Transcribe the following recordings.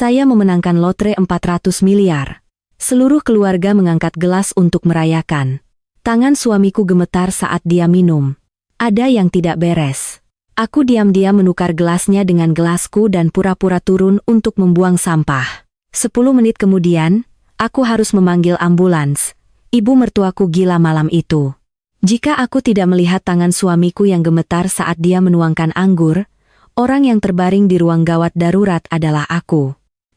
Saya memenangkan lotre 400 miliar. Seluruh keluarga mengangkat gelas untuk merayakan. Tangan suamiku gemetar saat dia minum. Ada yang tidak beres. Aku diam-diam menukar gelasnya dengan gelasku dan pura-pura turun untuk membuang sampah. 10 menit kemudian, aku harus memanggil ambulans. Ibu mertuaku gila malam itu. Jika aku tidak melihat tangan suamiku yang gemetar saat dia menuangkan anggur, orang yang terbaring di ruang gawat darurat adalah aku.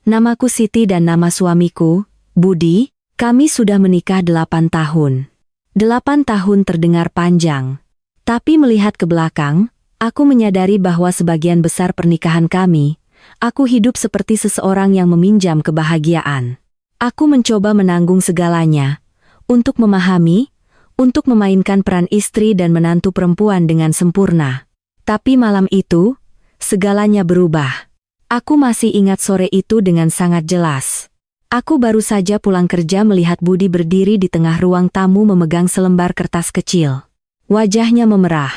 Namaku Siti dan nama suamiku, Budi. Kami sudah menikah 8 tahun. 8 tahun terdengar panjang. Tapi melihat ke belakang, aku menyadari bahwa sebagian besar pernikahan kami, aku hidup seperti seseorang yang meminjam kebahagiaan. Aku mencoba menanggung segalanya, untuk memahami, untuk memainkan peran istri dan menantu perempuan dengan sempurna. Tapi malam itu, segalanya berubah. Aku masih ingat sore itu dengan sangat jelas. Aku baru saja pulang kerja melihat Budi berdiri di tengah ruang tamu memegang selembar kertas kecil. Wajahnya memerah.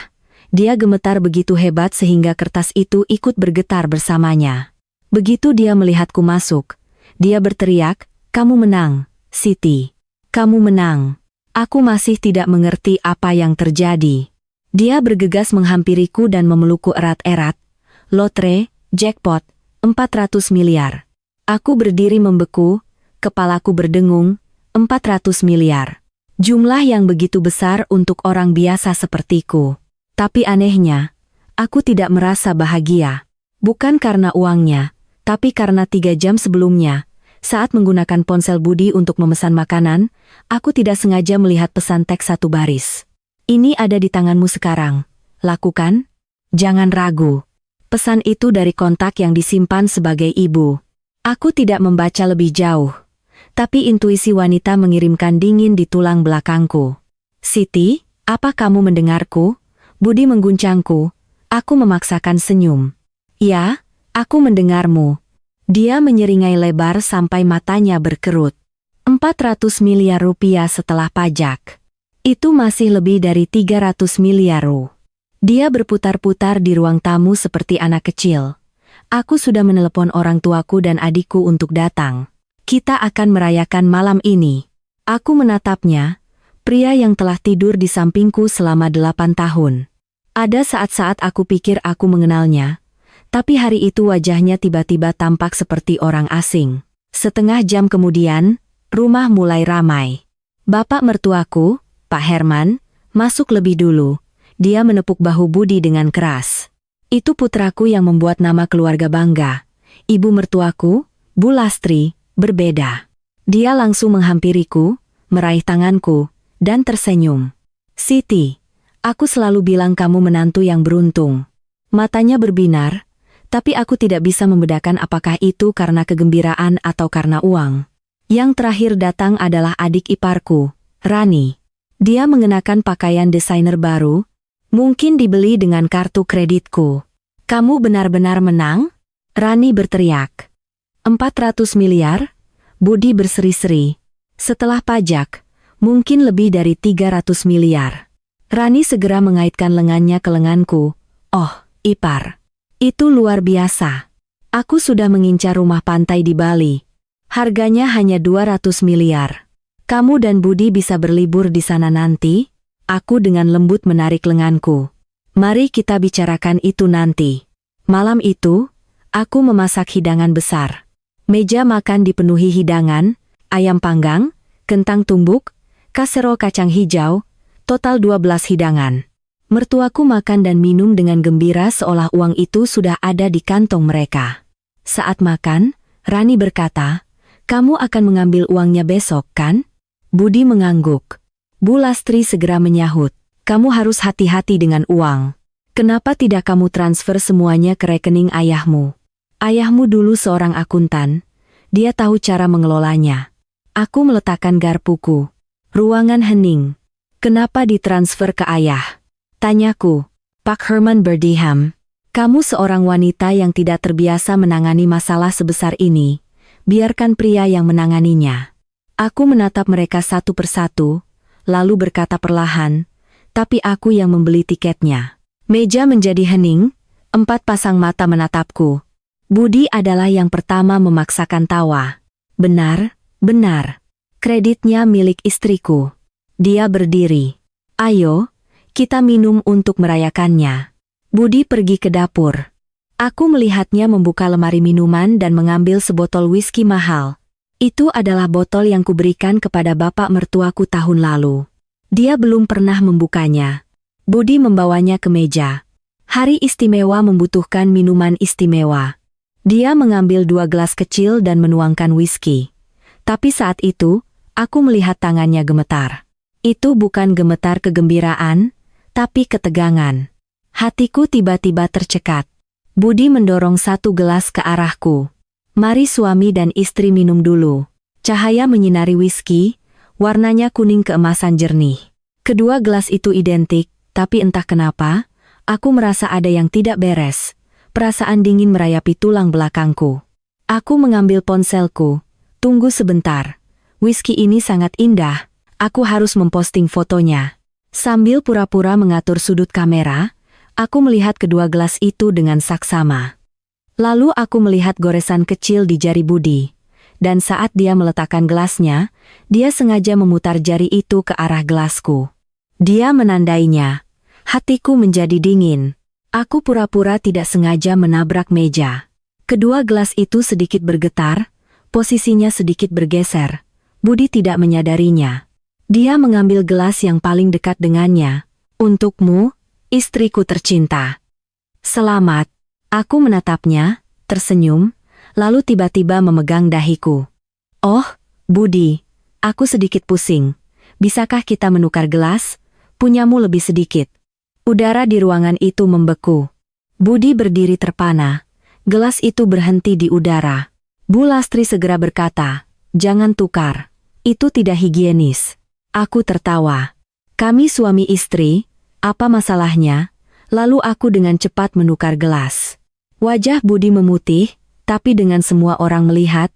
Dia gemetar begitu hebat sehingga kertas itu ikut bergetar bersamanya. Begitu dia melihatku masuk, dia berteriak, "Kamu menang, Siti. Kamu menang." Aku masih tidak mengerti apa yang terjadi. Dia bergegas menghampiriku dan memelukku erat-erat. Lotre, jackpot, 400 miliar. Aku berdiri membeku, kepalaku berdengung, 400 miliar. Jumlah yang begitu besar untuk orang biasa sepertiku. Tapi anehnya, aku tidak merasa bahagia. Bukan karena uangnya, tapi karena 3 jam sebelumnya, saat menggunakan ponsel Budi untuk memesan makanan, aku tidak sengaja melihat pesan teks 1 baris. "Ini ada di tanganmu sekarang. Lakukan. Jangan ragu." Pesan itu dari kontak yang disimpan sebagai ibu. Aku tidak membaca lebih jauh. Tapi intuisi wanita mengirimkan dingin di tulang belakangku. "Siti, apa kamu mendengarku?" Budi mengguncangku. Aku memaksakan senyum. "Ya, aku mendengarmu." Dia menyeringai lebar sampai matanya berkerut. 400 miliar rupiah setelah pajak. Itu masih lebih dari 300 miliar rupiah. Dia berputar-putar di ruang tamu seperti anak kecil. Aku sudah menelepon orang tuaku dan adikku untuk datang. Kita akan merayakan malam ini. Aku menatapnya, pria yang telah tidur di sampingku selama 8 tahun. Ada saat-saat aku pikir aku mengenalnya, tapi hari itu wajahnya tiba-tiba tampak seperti orang asing. Setengah jam kemudian, rumah mulai ramai. Bapak mertuaku, Pak Herman, masuk lebih dulu. Dia menepuk bahu Budi dengan keras. "Itu putraku yang membuat nama keluarga bangga." Ibu mertuaku, Bu Lastri, berbeda. Dia langsung menghampiriku, meraih tanganku, dan tersenyum. "Siti, aku selalu bilang kamu menantu yang beruntung." Matanya berbinar, tapi aku tidak bisa membedakan apakah itu karena kegembiraan atau karena uang. Yang terakhir datang adalah adik iparku, Rani. Dia mengenakan pakaian desainer baru, mungkin dibeli dengan kartu kreditku. "Kamu benar-benar menang?" Rani berteriak. 400 miliar? Budi berseri-seri. "Setelah pajak, mungkin lebih dari 300 miliar. Rani segera mengaitkan lengannya ke lenganku. "Oh, ipar. Itu luar biasa. Aku sudah mengincar rumah pantai di Bali. Harganya hanya 200 miliar. Kamu dan Budi bisa berlibur di sana nanti?" Aku dengan lembut menarik lenganku. "Mari kita bicarakan itu nanti." Malam itu, aku memasak hidangan besar. Meja makan dipenuhi hidangan, ayam panggang, kentang tumbuk, kaserol kacang hijau, total 12 hidangan. Mertuaku makan dan minum dengan gembira seolah uang itu sudah ada di kantong mereka. Saat makan, Rani berkata, "Kamu akan mengambil uangnya besok, kan?" Budi mengangguk. Bu Lastri segera menyahut, "Kamu harus hati-hati dengan uang. Kenapa tidak kamu transfer semuanya ke rekening ayahmu? Ayahmu dulu seorang akuntan. Dia tahu cara mengelolanya." Aku meletakkan garpuku. "Ruangan hening. Kenapa ditransfer ke ayah?" Tanyaku. "Pak Herman Berdiham, kamu seorang wanita yang tidak terbiasa menangani masalah sebesar ini. Biarkan pria yang menanganinya." Aku menatap mereka satu persatu, lalu berkata perlahan, "Tapi aku yang membeli tiketnya." Meja menjadi hening, 4 pasang mata menatapku. Budi adalah yang pertama memaksakan tawa. Benar, benar. Kreditnya milik istriku. Dia berdiri. Ayo, kita minum untuk merayakannya. Budi pergi ke dapur. Aku melihatnya membuka lemari minuman dan mengambil sebotol whisky mahal. Itu adalah botol yang kuberikan kepada bapak mertuaku tahun lalu. Dia belum pernah membukanya. Budi membawanya ke meja. Hari istimewa membutuhkan minuman istimewa. Dia mengambil 2 gelas kecil dan menuangkan whisky. Tapi saat itu, aku melihat tangannya gemetar. Itu bukan gemetar kegembiraan, tapi ketegangan. Hatiku tiba-tiba tercekat. Budi mendorong 1 gelas ke arahku. Mari suami dan istri minum dulu. Cahaya menyinari whisky, warnanya kuning keemasan jernih. Kedua gelas itu identik, tapi entah kenapa, aku merasa ada yang tidak beres. Perasaan dingin merayapi tulang belakangku. Aku mengambil ponselku. Tunggu sebentar. Whisky ini sangat indah. Aku harus memposting fotonya. Sambil pura-pura mengatur sudut kamera, aku melihat kedua gelas itu dengan saksama. Lalu aku melihat goresan kecil di jari Budi. Dan saat dia meletakkan gelasnya, dia sengaja memutar jari itu ke arah gelasku. Dia menandainya. Hatiku menjadi dingin. Aku pura-pura tidak sengaja menabrak meja. Kedua gelas itu sedikit bergetar, posisinya sedikit bergeser. Budi tidak menyadarinya. Dia mengambil gelas yang paling dekat dengannya. Untukmu, istriku tercinta. Selamat. Aku menatapnya, tersenyum, lalu tiba-tiba memegang dahiku. Oh, Budi, aku sedikit pusing. Bisakah kita menukar gelas? Punyamu lebih sedikit. Udara di ruangan itu membeku. Budi berdiri terpana. Gelas itu berhenti di udara. Bu Lastri segera berkata, "Jangan tukar. Itu tidak higienis." Aku tertawa. Kami suami istri, apa masalahnya? Lalu aku dengan cepat menukar gelas. Wajah Budi memutih, tapi dengan semua orang melihat,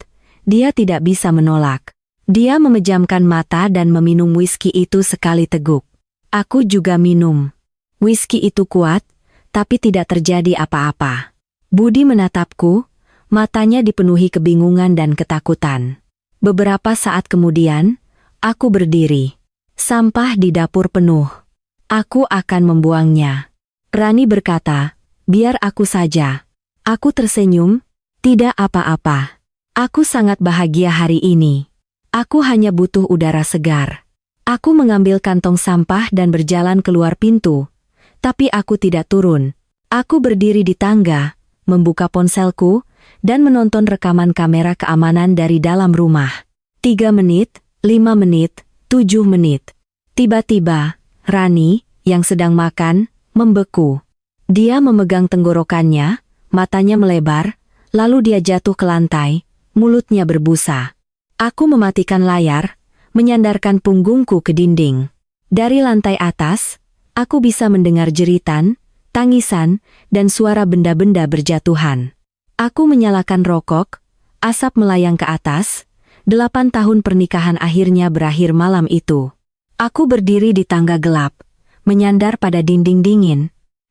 dia tidak bisa menolak. Dia memejamkan mata dan meminum whisky itu sekali teguk. Aku juga minum. Whisky itu kuat, tapi tidak terjadi apa-apa. Budi menatapku, matanya dipenuhi kebingungan dan ketakutan. Beberapa saat kemudian, aku berdiri. Sampah di dapur penuh. Aku akan membuangnya. Rani berkata, "Biar aku saja." Aku tersenyum, "Tidak apa-apa. Aku sangat bahagia hari ini. Aku hanya butuh udara segar." Aku mengambil kantong sampah dan berjalan keluar pintu. Tapi aku tidak turun. Aku berdiri di tangga, membuka ponselku, dan menonton rekaman kamera keamanan dari dalam rumah. 3 menit, 5 menit, 7 menit. Tiba-tiba, Rani, yang sedang makan, membeku. Dia memegang tenggorokannya, matanya melebar, lalu dia jatuh ke lantai, mulutnya berbusa. Aku mematikan layar, menyandarkan punggungku ke dinding. Dari lantai atas, aku bisa mendengar jeritan, tangisan, dan suara benda-benda berjatuhan. Aku menyalakan rokok, asap melayang ke atas. 8 tahun pernikahan akhirnya berakhir malam itu. Aku berdiri di tangga gelap, menyandar pada dinding dingin.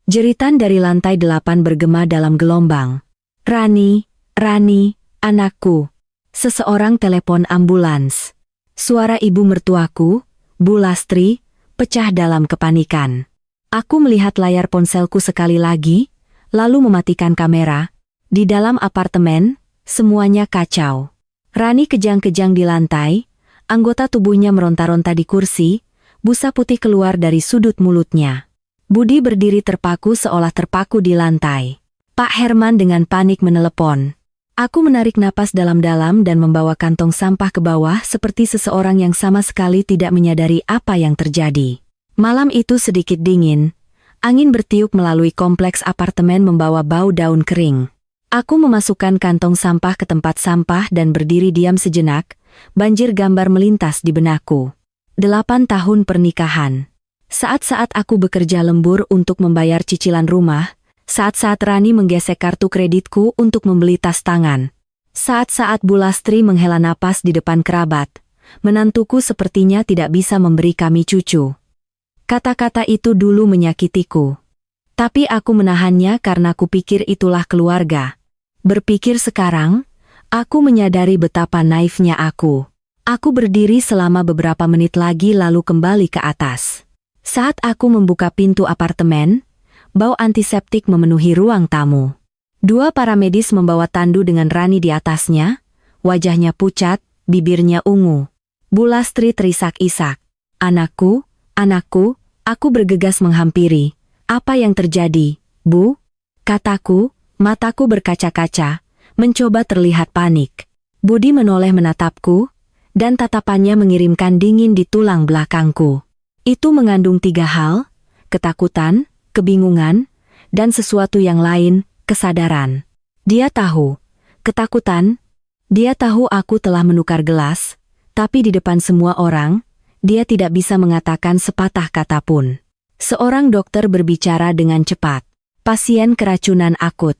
Jeritan dari lantai 8 bergema dalam gelombang. "Rani, Rani, anakku." Seseorang telepon ambulans. Suara ibu mertuaku, Bu Lastri, pecah dalam kepanikan. Aku melihat layar ponselku sekali lagi, lalu mematikan kamera. Di dalam apartemen, semuanya kacau. Rani kejang-kejang di lantai, anggota tubuhnya meronta-ronta di kursi, busa putih keluar dari sudut mulutnya. Budi berdiri terpaku seolah terpaku di lantai. Pak Herman dengan panik menelepon. Aku menarik napas dalam-dalam dan membawa kantong sampah ke bawah seperti seseorang yang sama sekali tidak menyadari apa yang terjadi. Malam itu sedikit dingin. Angin bertiup melalui kompleks apartemen membawa bau daun kering. Aku memasukkan kantong sampah ke tempat sampah dan berdiri diam sejenak, banjir gambar melintas di benakku. 8 tahun pernikahan. Saat-saat aku bekerja lembur untuk membayar cicilan rumah, saat-saat Rani menggesek kartu kreditku untuk membeli tas tangan. Saat-saat Bu Lastri menghela napas di depan kerabat, menantuku sepertinya tidak bisa memberi kami cucu. Kata-kata itu dulu menyakitiku. Tapi aku menahannya karena kupikir itulah keluarga. Berpikir sekarang, aku menyadari betapa naifnya aku. Aku berdiri selama beberapa menit lagi lalu kembali ke atas. Saat aku membuka pintu apartemen, bau antiseptik memenuhi ruang tamu. Dua paramedis membawa tandu dengan Rani di atasnya, wajahnya pucat, bibirnya ungu. Bu Lastri terisak-isak. Anakku, anakku, aku bergegas menghampiri. Apa yang terjadi, Bu? Kataku, mataku berkaca-kaca, mencoba terlihat panik. Budi menoleh menatapku, dan tatapannya mengirimkan dingin di tulang belakangku. Itu mengandung 3 hal, ketakutan, kebingungan, dan sesuatu yang lain, kesadaran. Dia tahu, ketakutan, dia tahu aku telah menukar gelas, tapi di depan semua orang, dia tidak bisa mengatakan sepatah kata pun. Seorang dokter berbicara dengan cepat. Pasien keracunan akut.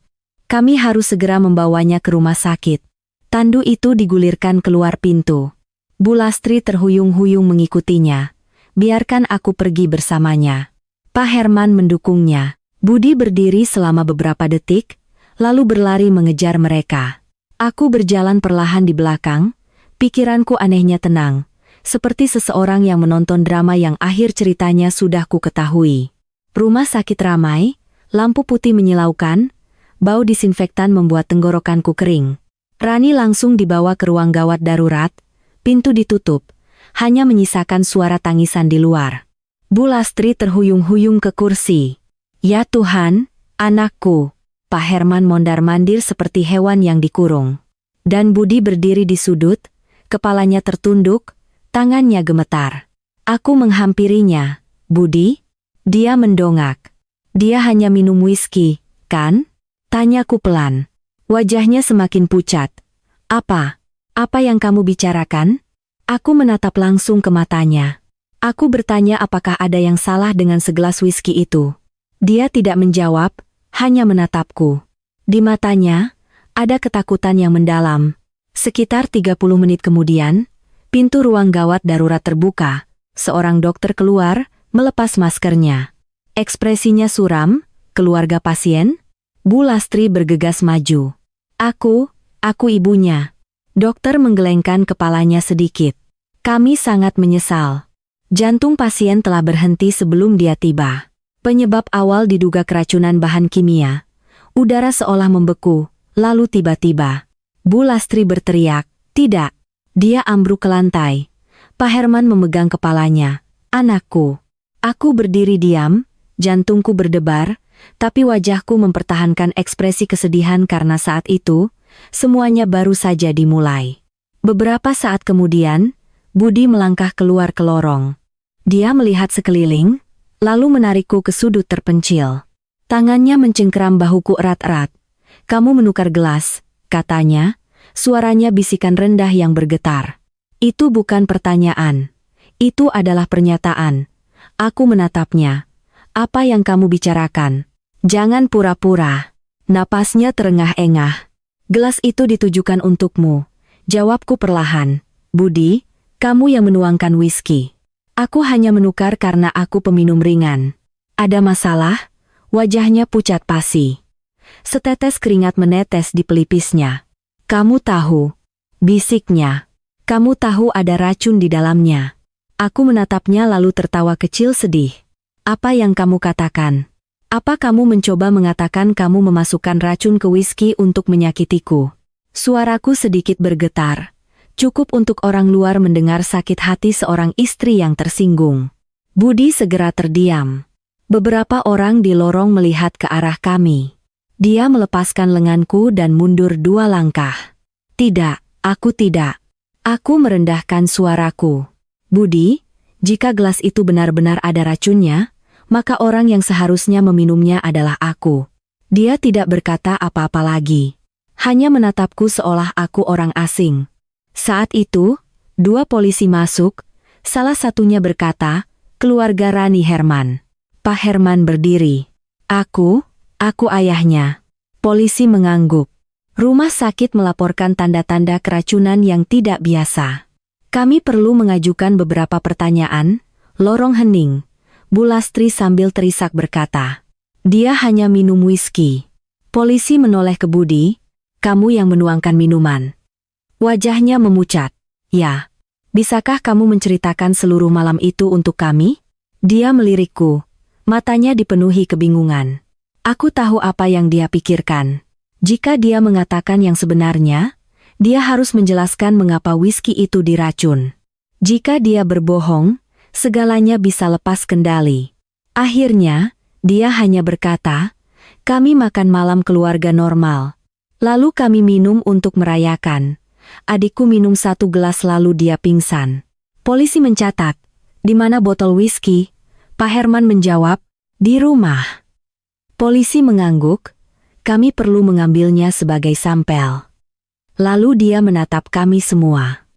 Kami harus segera membawanya ke rumah sakit. Tandu itu digulirkan keluar pintu. Bu Lastri terhuyung-huyung mengikutinya. Biarkan aku pergi bersamanya. Pak Herman mendukungnya. Budi berdiri selama beberapa detik, lalu berlari mengejar mereka. Aku berjalan perlahan di belakang, pikiranku anehnya tenang, seperti seseorang yang menonton drama yang akhir ceritanya sudah ku ketahui. Rumah sakit ramai, lampu putih menyilaukan, bau disinfektan membuat tenggorokanku kering. Rani langsung dibawa ke ruang gawat darurat, pintu ditutup, hanya menyisakan suara tangisan di luar. Bu Lastri terhuyung-huyung ke kursi. Ya Tuhan, anakku. Pak Herman mondar-mandir seperti hewan yang dikurung. Dan Budi berdiri di sudut, kepalanya tertunduk, tangannya gemetar. Aku menghampirinya. Budi? Dia mendongak. Dia hanya minum whisky, kan? Tanyaku pelan. Wajahnya semakin pucat. Apa? Apa yang kamu bicarakan? Aku menatap langsung ke matanya. Aku bertanya apakah ada yang salah dengan segelas whisky itu. Dia tidak menjawab, hanya menatapku. Di matanya, ada ketakutan yang mendalam. Sekitar 30 menit kemudian, pintu ruang gawat darurat terbuka. Seorang dokter keluar, melepas maskernya. Ekspresinya suram. Keluarga pasien? Bu Lastri bergegas maju. Aku ibunya. Dokter menggelengkan kepalanya sedikit. Kami sangat menyesal. Jantung pasien telah berhenti sebelum dia tiba. Penyebab awal diduga keracunan bahan kimia. Udara seolah membeku, lalu tiba-tiba Bu Lastri berteriak, "Tidak!" Dia ambruk ke lantai. Pak Herman memegang kepalanya. Anakku. Aku berdiri diam, jantungku berdebar, tapi wajahku mempertahankan ekspresi kesedihan karena saat itu, semuanya baru saja dimulai. Beberapa saat kemudian, Budi melangkah keluar ke lorong. Dia melihat sekeliling, lalu menarikku ke sudut terpencil. Tangannya mencengkeram bahuku erat-erat. "Kamu menukar gelas," katanya, suaranya bisikan rendah yang bergetar. Itu bukan pertanyaan. Itu adalah pernyataan. Aku menatapnya. "Apa yang kamu bicarakan? Jangan pura-pura." Napasnya terengah-engah. "Gelas itu ditujukan untukmu," jawabku perlahan. "Budi, kamu yang menuangkan whisky. Aku hanya menukar karena aku peminum ringan." "Ada masalah?" Wajahnya pucat pasi. Setetes keringat menetes di pelipisnya. "Kamu tahu," bisiknya. "Kamu tahu ada racun di dalamnya." Aku menatapnya lalu tertawa kecil sedih. "Apa yang kamu katakan? Apa kamu mencoba mengatakan kamu memasukkan racun ke whisky untuk menyakitiku?" Suaraku sedikit bergetar. Cukup untuk orang luar mendengar sakit hati seorang istri yang tersinggung. Budi segera terdiam. Beberapa orang di lorong melihat ke arah kami. Dia melepaskan lenganku dan mundur 2 langkah. "Tidak, aku tidak." Aku merendahkan suaraku. "Budi, jika gelas itu benar-benar ada racunnya, maka orang yang seharusnya meminumnya adalah aku." Dia tidak berkata apa-apa lagi. Hanya menatapku seolah aku orang asing. Saat itu, 2 polisi masuk, salah satunya berkata, "Keluarga Rani Herman." Pak Herman berdiri. Aku ayahnya." Polisi mengangguk. Rumah sakit melaporkan tanda-tanda keracunan yang tidak biasa. "Kami perlu mengajukan beberapa pertanyaan." Lorong hening. Bu Lastri sambil terisak berkata, "Dia hanya minum whisky." Polisi menoleh ke Budi. kamu yang menuangkan minuman. Wajahnya memucat. Ya, bisakah kamu menceritakan seluruh malam itu untuk kami? Dia melirikku. Matanya dipenuhi kebingungan. Aku tahu apa yang dia pikirkan. Jika dia mengatakan yang sebenarnya, dia harus menjelaskan mengapa whisky itu diracun. Jika dia berbohong, segalanya bisa lepas kendali. Akhirnya, dia hanya berkata, kami makan malam keluarga normal. Lalu kami minum untuk merayakan. Adikku minum 1 gelas lalu dia pingsan. Polisi mencatat, di mana botol whisky? Pak Herman menjawab, di rumah. Polisi mengangguk, kami perlu mengambilnya sebagai sampel. Lalu dia menatap kami semua.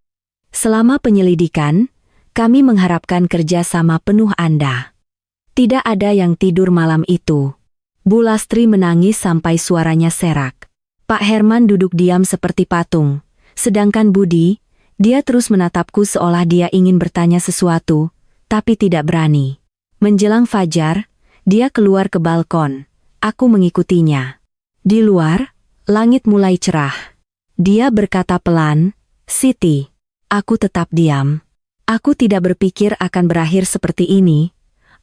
Selama penyelidikan, kami mengharapkan kerjasama penuh Anda. Tidak ada yang tidur malam itu. Bu Lastri menangis sampai suaranya serak. Pak Herman duduk diam seperti patung. Sedangkan Budi, dia terus menatapku seolah dia ingin bertanya sesuatu, tapi tidak berani. Menjelang fajar, dia keluar ke balkon. Aku mengikutinya. Di luar, langit mulai cerah. Dia berkata pelan, Siti. Aku tetap diam. Aku tidak berpikir akan berakhir seperti ini.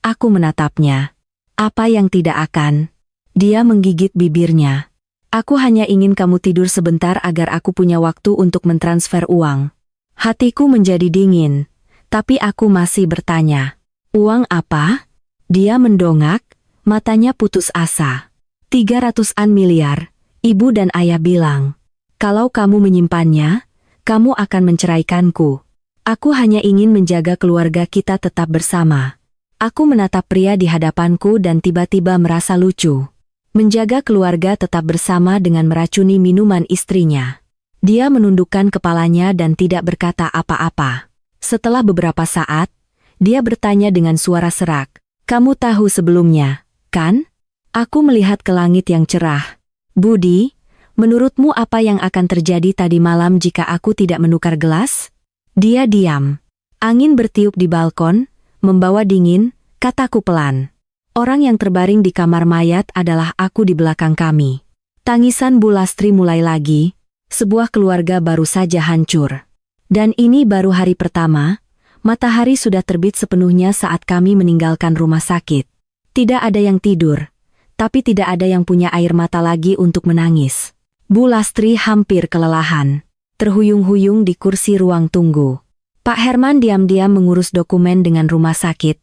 Aku menatapnya. Apa yang tidak akan? Dia menggigit bibirnya. Aku hanya ingin kamu tidur sebentar agar aku punya waktu untuk mentransfer uang. Hatiku menjadi dingin, tapi aku masih bertanya. Uang apa? Dia mendongak, matanya putus asa. 300-an miliar, ibu dan ayah bilang. Kalau kamu menyimpannya, kamu akan menceraikanku. Aku hanya ingin menjaga keluarga kita tetap bersama. Aku menatap pria di hadapanku dan tiba-tiba merasa lucu. Menjaga keluarga tetap bersama dengan meracuni minuman istrinya. Dia menundukkan kepalanya dan tidak berkata apa-apa. Setelah beberapa saat, dia bertanya dengan suara serak. Kamu tahu sebelumnya, kan? Aku melihat ke langit yang cerah. Budi, menurutmu apa yang akan terjadi tadi malam jika aku tidak menukar gelas? Dia diam. Angin bertiup di balkon, membawa dingin, kataku pelan. Orang yang terbaring di kamar mayat adalah aku di belakang kami. Tangisan Bu Lastri mulai lagi, sebuah keluarga baru saja hancur. Dan ini baru hari pertama, matahari sudah terbit sepenuhnya saat kami meninggalkan rumah sakit. Tidak ada yang tidur, tapi tidak ada yang punya air mata lagi untuk menangis. Bu Lastri hampir kelelahan, terhuyung-huyung di kursi ruang tunggu. Pak Herman diam-diam mengurus dokumen dengan rumah sakit.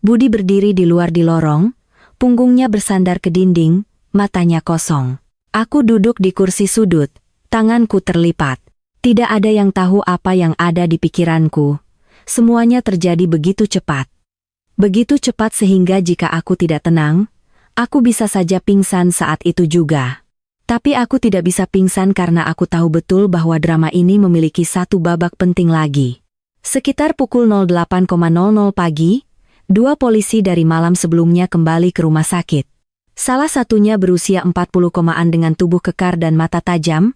Budi berdiri di luar di lorong, punggungnya bersandar ke dinding, matanya kosong. Aku duduk di kursi sudut, tanganku terlipat. Tidak ada yang tahu apa yang ada di pikiranku. Semuanya terjadi begitu cepat. Begitu cepat sehingga jika aku tidak tenang, aku bisa saja pingsan saat itu juga. Tapi aku tidak bisa pingsan karena aku tahu betul bahwa drama ini memiliki satu babak penting lagi. Sekitar pukul 08.00 pagi, 2 polisi dari malam sebelumnya kembali ke rumah sakit. Salah satunya berusia 40-an dengan tubuh kekar dan mata tajam,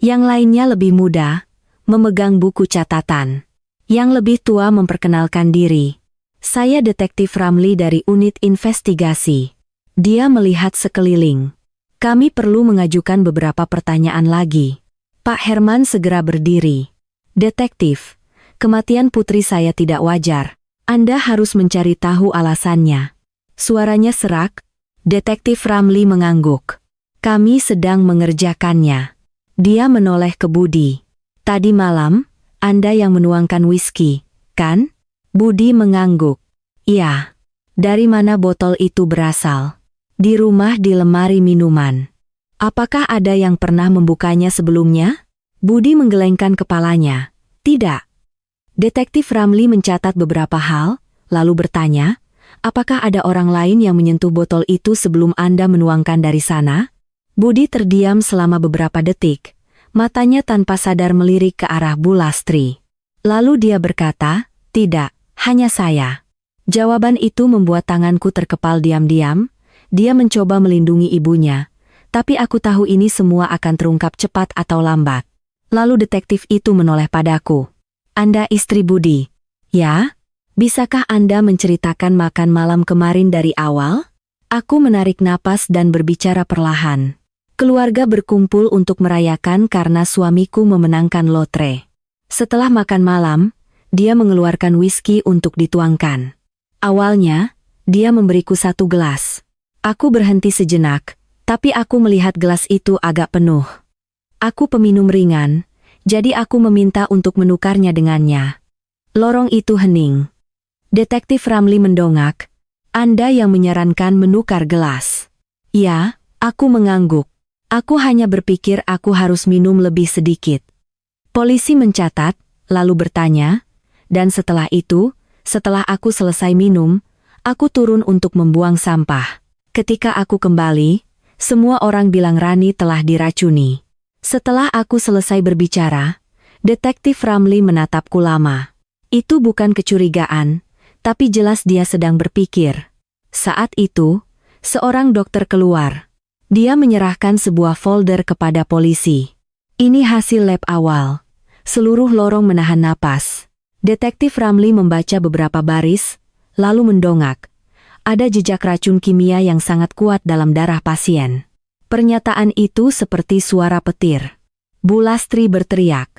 yang lainnya lebih muda, memegang buku catatan. Yang lebih tua memperkenalkan diri. Saya Detektif Ramli dari Unit Investigasi. Dia melihat sekeliling. Kami perlu mengajukan beberapa pertanyaan lagi. Pak Herman segera berdiri. Detektif, kematian putri saya tidak wajar. Anda harus mencari tahu alasannya. Suaranya serak. Detektif Ramli mengangguk. Kami sedang mengerjakannya. Dia menoleh ke Budi. Tadi malam, Anda yang menuangkan whisky, kan? Budi mengangguk. Iya. Dari mana botol itu berasal? Di rumah di lemari minuman. Apakah ada yang pernah membukanya sebelumnya? Budi menggelengkan kepalanya. Tidak. Detektif Ramli mencatat beberapa hal, lalu bertanya, apakah ada orang lain yang menyentuh botol itu sebelum Anda menuangkan dari sana? Budi terdiam selama beberapa detik, matanya tanpa sadar melirik ke arah Bu Lastri. Lalu dia berkata, tidak, hanya saya. Jawaban itu membuat tanganku terkepal diam-diam, dia mencoba melindungi ibunya, tapi aku tahu ini semua akan terungkap cepat atau lambat. Lalu detektif itu menoleh padaku. Anda istri Budi. Ya? Bisakah Anda menceritakan makan malam kemarin dari awal? Aku menarik napas dan berbicara perlahan. Keluarga berkumpul untuk merayakan karena suamiku memenangkan lotre. Setelah makan malam, dia mengeluarkan whisky untuk dituangkan. Awalnya, dia memberiku 1 gelas. Aku berhenti sejenak, tapi aku melihat gelas itu agak penuh. Aku peminum ringan, jadi aku meminta untuk menukarnya dengannya. Lorong itu hening. Detektif Ramli mendongak. Anda yang menyarankan menukar gelas. Ya, aku mengangguk. Aku hanya berpikir aku harus minum lebih sedikit. Polisi mencatat, lalu bertanya, dan setelah itu, setelah aku selesai minum, aku turun untuk membuang sampah. Ketika aku kembali, semua orang bilang Rani telah diracuni. Setelah aku selesai berbicara, Detektif Ramli menatapku lama. Itu bukan kecurigaan, tapi jelas dia sedang berpikir. Saat itu, seorang dokter keluar. Dia menyerahkan sebuah folder kepada polisi. Ini hasil lab awal. Seluruh lorong menahan napas. Detektif Ramli membaca beberapa baris, lalu mendongak. Ada jejak racun kimia yang sangat kuat dalam darah pasien. Pernyataan itu seperti suara petir. Bu Lastri berteriak.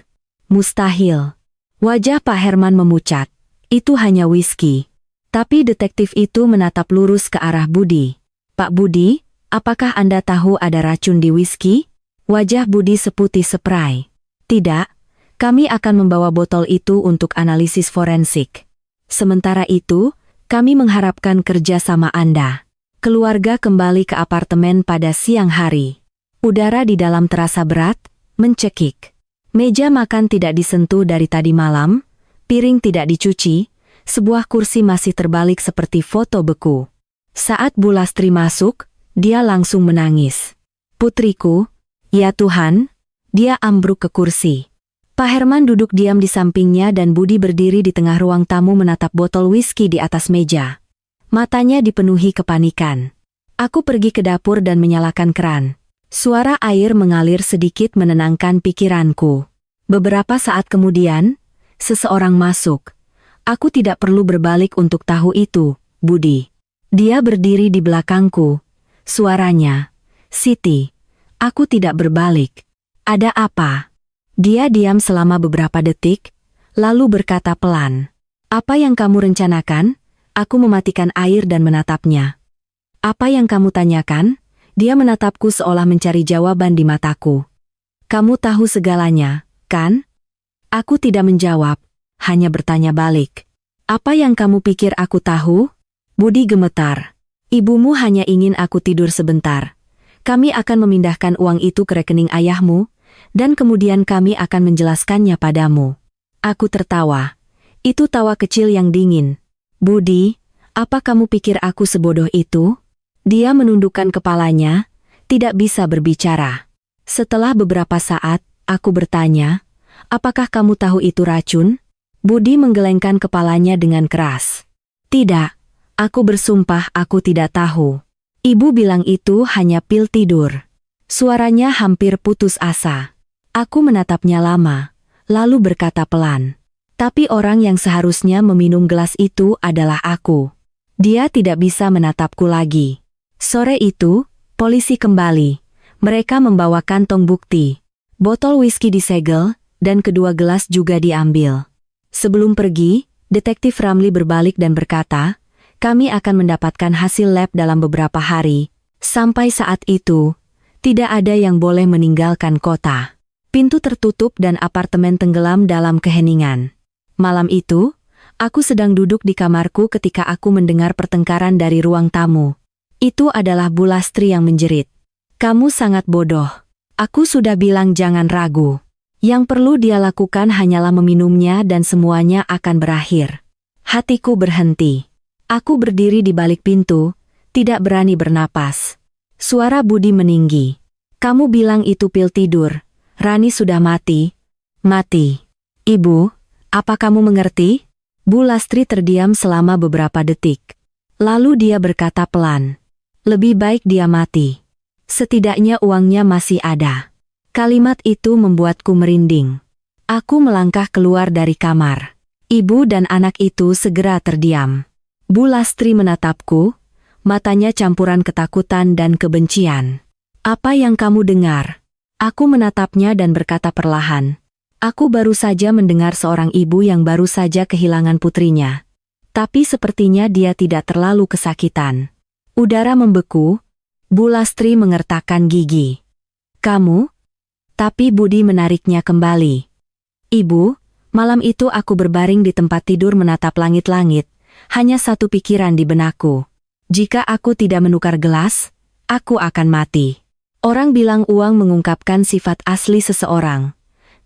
Mustahil. Wajah Pak Herman memucat. Itu hanya whisky. Tapi detektif itu menatap lurus ke arah Budi. Pak Budi, apakah Anda tahu ada racun di whisky? Wajah Budi seputih seprai. Tidak, kami akan membawa botol itu untuk analisis forensik. Sementara itu, kami mengharapkan kerjasama Anda. Keluarga kembali ke apartemen pada siang hari. Udara di dalam terasa berat, mencekik. Meja makan tidak disentuh dari tadi malam, piring tidak dicuci, sebuah kursi masih terbalik seperti foto beku. Saat Bu Lastri masuk, dia langsung menangis. Putriku, ya Tuhan, dia ambruk ke kursi. Pak Herman duduk diam di sampingnya dan Budi berdiri di tengah ruang tamu menatap botol whisky di atas meja. Matanya dipenuhi kepanikan. Aku pergi ke dapur dan menyalakan keran. Suara air mengalir sedikit menenangkan pikiranku. Beberapa saat kemudian, seseorang masuk. Aku tidak perlu berbalik untuk tahu itu, Budi. Dia berdiri di belakangku. Suaranya, Siti. Aku tidak berbalik. Ada apa? Dia diam selama beberapa detik, lalu berkata pelan. Apa yang kamu rencanakan? Aku mematikan air dan menatapnya. Apa yang kamu tanyakan? Dia menatapku seolah mencari jawaban di mataku. Kamu tahu segalanya, kan? Aku tidak menjawab, hanya bertanya balik. Apa yang kamu pikir aku tahu? Budi gemetar. Ibumu hanya ingin aku tidur sebentar. Kami akan memindahkan uang itu ke rekening ayahmu, dan kemudian kami akan menjelaskannya padamu. Aku tertawa. Itu tawa kecil yang dingin. Budi, apa kamu pikir aku sebodoh itu? Dia menundukkan kepalanya, tidak bisa berbicara. Setelah beberapa saat, aku bertanya, apakah kamu tahu itu racun? Budi menggelengkan kepalanya dengan keras. Tidak, aku bersumpah aku tidak tahu. Ibu bilang itu hanya pil tidur. Suaranya hampir putus asa. Aku menatapnya lama, lalu berkata pelan. Tapi orang yang seharusnya meminum gelas itu adalah aku. Dia tidak bisa menatapku lagi. Sore itu, polisi kembali. Mereka membawa kantong bukti. Botol whisky disegel, dan kedua gelas juga diambil. Sebelum pergi, Detektif Ramli berbalik dan berkata, kami akan mendapatkan hasil lab dalam beberapa hari. Sampai saat itu, tidak ada yang boleh meninggalkan kota. Pintu tertutup dan apartemen tenggelam dalam keheningan. Malam itu, aku sedang duduk di kamarku ketika aku mendengar pertengkaran dari ruang tamu. Itu adalah Bu Lastri yang menjerit. Kamu sangat bodoh. Aku sudah bilang jangan ragu. Yang perlu dia lakukan hanyalah meminumnya dan semuanya akan berakhir. Hatiku berhenti. Aku berdiri di balik pintu, tidak berani bernapas. Suara Budi meninggi. Kamu bilang itu pil tidur. Rani sudah mati. Mati. Ibu, apa kamu mengerti? Bu Lastri terdiam selama beberapa detik. Lalu dia berkata pelan. Lebih baik dia mati. Setidaknya uangnya masih ada. Kalimat itu membuatku merinding. Aku melangkah keluar dari kamar. Ibu dan anak itu segera terdiam. Bu Lastri menatapku, matanya campuran ketakutan dan kebencian. Apa yang kamu dengar? Aku menatapnya dan berkata perlahan. Aku baru saja mendengar seorang ibu yang baru saja kehilangan putrinya. Tapi sepertinya dia tidak terlalu kesakitan. Udara membeku, Bu Lastri mengertakkan gigi. Kamu? Tapi Budi menariknya kembali. Ibu, malam itu aku berbaring di tempat tidur menatap langit-langit, hanya satu pikiran di benakku. Jika aku tidak menukar gelas, aku akan mati. Orang bilang uang mengungkapkan sifat asli seseorang.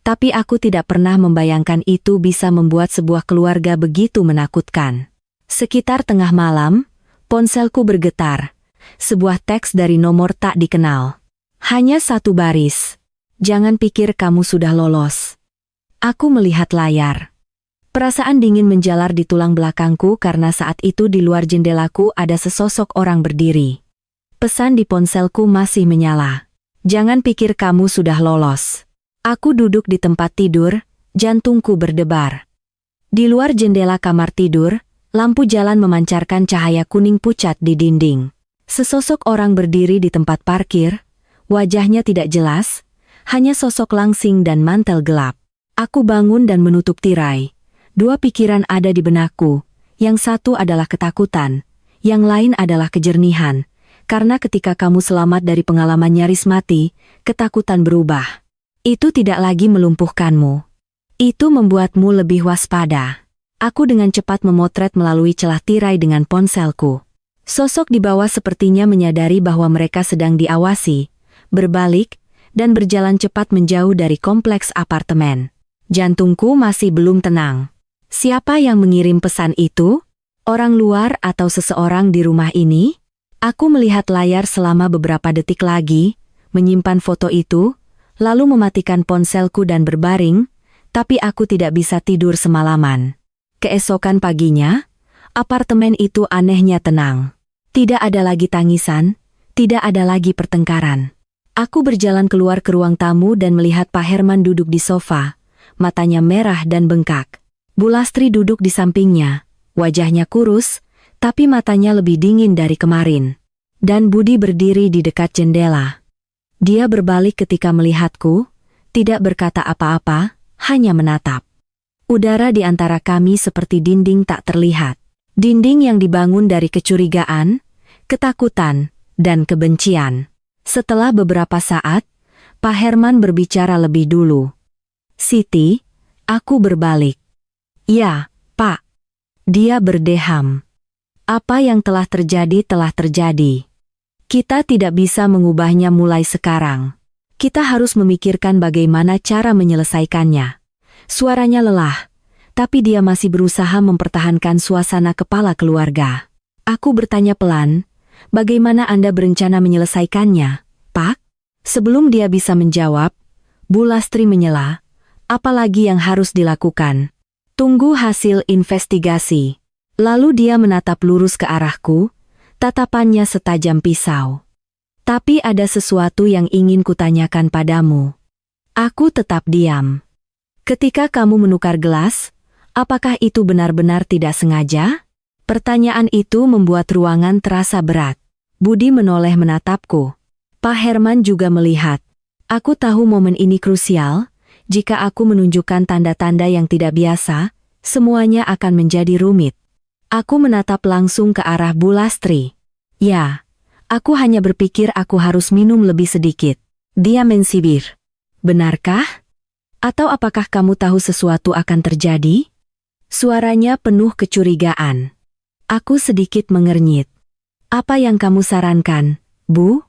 Tapi aku tidak pernah membayangkan itu bisa membuat sebuah keluarga begitu menakutkan. Sekitar tengah malam, ponselku bergetar. Sebuah teks dari nomor tak dikenal. Hanya satu baris. Jangan pikir kamu sudah lolos. Aku melihat layar. Perasaan dingin menjalar di tulang belakangku karena saat itu di luar jendelaku ada sesosok orang berdiri. Pesan di ponselku masih menyala. Jangan pikir kamu sudah lolos. Aku duduk di tempat tidur, jantungku berdebar. Di luar jendela kamar tidur, lampu jalan memancarkan cahaya kuning pucat di dinding. Sesosok orang berdiri di tempat parkir, wajahnya tidak jelas, hanya sosok langsing dan mantel gelap. Aku bangun dan menutup tirai. Dua pikiran ada di benakku, yang satu adalah ketakutan, yang lain adalah kejernihan, karena ketika kamu selamat dari pengalaman nyaris mati, ketakutan berubah. Itu tidak lagi melumpuhkanmu. Itu membuatmu lebih waspada. Aku dengan cepat memotret melalui celah tirai dengan ponselku. Sosok di bawah sepertinya menyadari bahwa mereka sedang diawasi, berbalik, dan berjalan cepat menjauh dari kompleks apartemen. Jantungku masih belum tenang. Siapa yang mengirim pesan itu? Orang luar atau seseorang di rumah ini? Aku melihat layar selama beberapa detik lagi, menyimpan foto itu, lalu mematikan ponselku dan berbaring, tapi aku tidak bisa tidur semalaman. Keesokan paginya, apartemen itu anehnya tenang. Tidak ada lagi tangisan, tidak ada lagi pertengkaran. Aku berjalan keluar ke ruang tamu dan melihat Pak Herman duduk di sofa, matanya merah dan bengkak. Bu Lastri duduk di sampingnya, wajahnya kurus, tapi matanya lebih dingin dari kemarin. Dan Budi berdiri di dekat jendela. Dia berbalik ketika melihatku, tidak berkata apa-apa, hanya menatap. Udara di antara kami seperti dinding tak terlihat. Dinding yang dibangun dari kecurigaan, ketakutan, dan kebencian. Setelah beberapa saat, Pak Herman berbicara lebih dulu. Siti, aku berbalik. Ya, Pak. Dia berdeham. Apa yang telah terjadi. Kita tidak bisa mengubahnya mulai sekarang. Kita harus memikirkan bagaimana cara menyelesaikannya. Suaranya lelah, tapi dia masih berusaha mempertahankan suasana kepala keluarga. Aku bertanya pelan, bagaimana Anda berencana menyelesaikannya, Pak? Sebelum dia bisa menjawab, Bu Lastri menyela, apalagi yang harus dilakukan? Tunggu hasil investigasi. Lalu dia menatap lurus ke arahku, tatapannya setajam pisau. Tapi ada sesuatu yang ingin kutanyakan padamu. Aku tetap diam. Ketika kamu menukar gelas, apakah itu benar-benar tidak sengaja? Pertanyaan itu membuat ruangan terasa berat. Budi menoleh menatapku. Pak Herman juga melihat. Aku tahu momen ini krusial. Jika aku menunjukkan tanda-tanda yang tidak biasa, semuanya akan menjadi rumit. Aku menatap langsung ke arah Bu Lastri. Ya, aku hanya berpikir aku harus minum lebih sedikit. Dia mensibir. Benarkah? Atau apakah kamu tahu sesuatu akan terjadi? Suaranya penuh kecurigaan. Aku sedikit mengernyit. Apa yang kamu sarankan, Bu?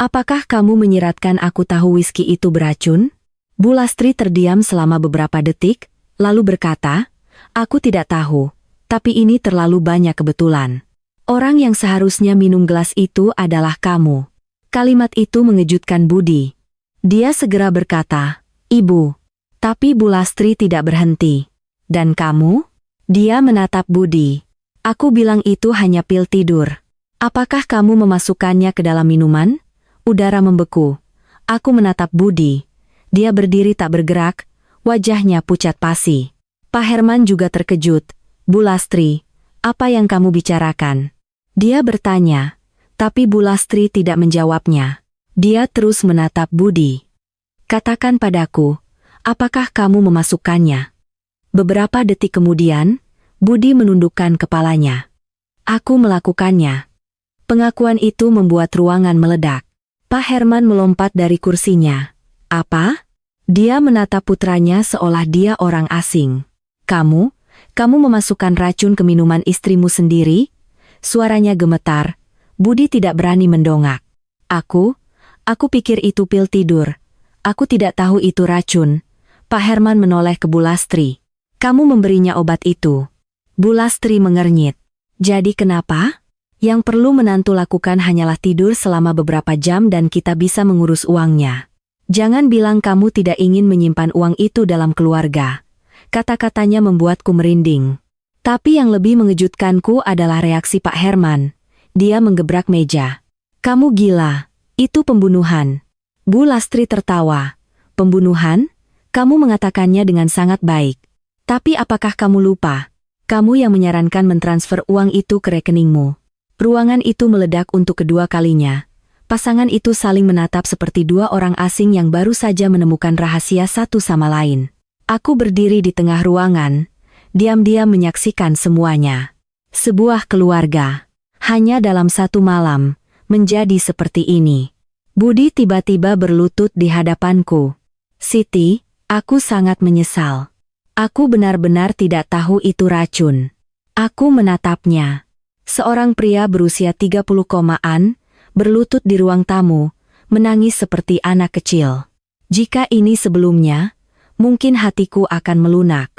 Apakah kamu menyiratkan aku tahu whisky itu beracun? Bu Lastri terdiam selama beberapa detik, lalu berkata, aku tidak tahu, tapi ini terlalu banyak kebetulan. Orang yang seharusnya minum gelas itu adalah kamu. Kalimat itu mengejutkan Budi. Dia segera berkata, Ibu. Tapi Bu Lastri tidak berhenti. Dan kamu? Dia menatap Budi. Aku bilang itu hanya pil tidur. Apakah kamu memasukkannya ke dalam minuman? Udara membeku. Aku menatap Budi. Dia berdiri tak bergerak, wajahnya pucat pasi. Pak Herman juga terkejut. Bu Lastri, apa yang kamu bicarakan? Dia bertanya, tapi Bu Lastri tidak menjawabnya. Dia terus menatap Budi. Katakan padaku, apakah kamu memasukkannya? Beberapa detik kemudian, Budi menundukkan kepalanya. Aku melakukannya. Pengakuan itu membuat ruangan meledak. Pak Herman melompat dari kursinya. Apa? Dia menatap putranya seolah dia orang asing. Kamu memasukkan racun ke minuman istrimu sendiri? Suaranya gemetar. Budi tidak berani mendongak. Aku pikir itu pil tidur. Aku tidak tahu itu racun. Pak Herman menoleh ke Bu Lastri. Kamu memberinya obat itu. Bu Lastri mengernyit. Jadi kenapa? Yang perlu menantu lakukan hanyalah tidur selama beberapa jam dan kita bisa mengurus uangnya. Jangan bilang kamu tidak ingin menyimpan uang itu dalam keluarga. Kata-katanya membuatku merinding. Tapi yang lebih mengejutkanku adalah reaksi Pak Herman. Dia menggebrak meja. Kamu gila. Itu pembunuhan. Bu Lastri tertawa. Pembunuhan? Kamu mengatakannya dengan sangat baik. Tapi apakah kamu lupa? Kamu yang menyarankan mentransfer uang itu ke rekeningmu. Ruangan itu meledak untuk kedua kalinya. Pasangan itu saling menatap seperti dua orang asing yang baru saja menemukan rahasia satu sama lain. Aku berdiri di tengah ruangan, diam-diam menyaksikan semuanya. Sebuah keluarga, hanya dalam satu malam, menjadi seperti ini. Budi tiba-tiba berlutut di hadapanku. Siti, aku sangat menyesal. Aku benar-benar tidak tahu itu racun. Aku menatapnya. Seorang pria berusia 30-an, berlutut di ruang tamu, menangis seperti anak kecil. Jika ini sebelumnya, mungkin hatiku akan melunak.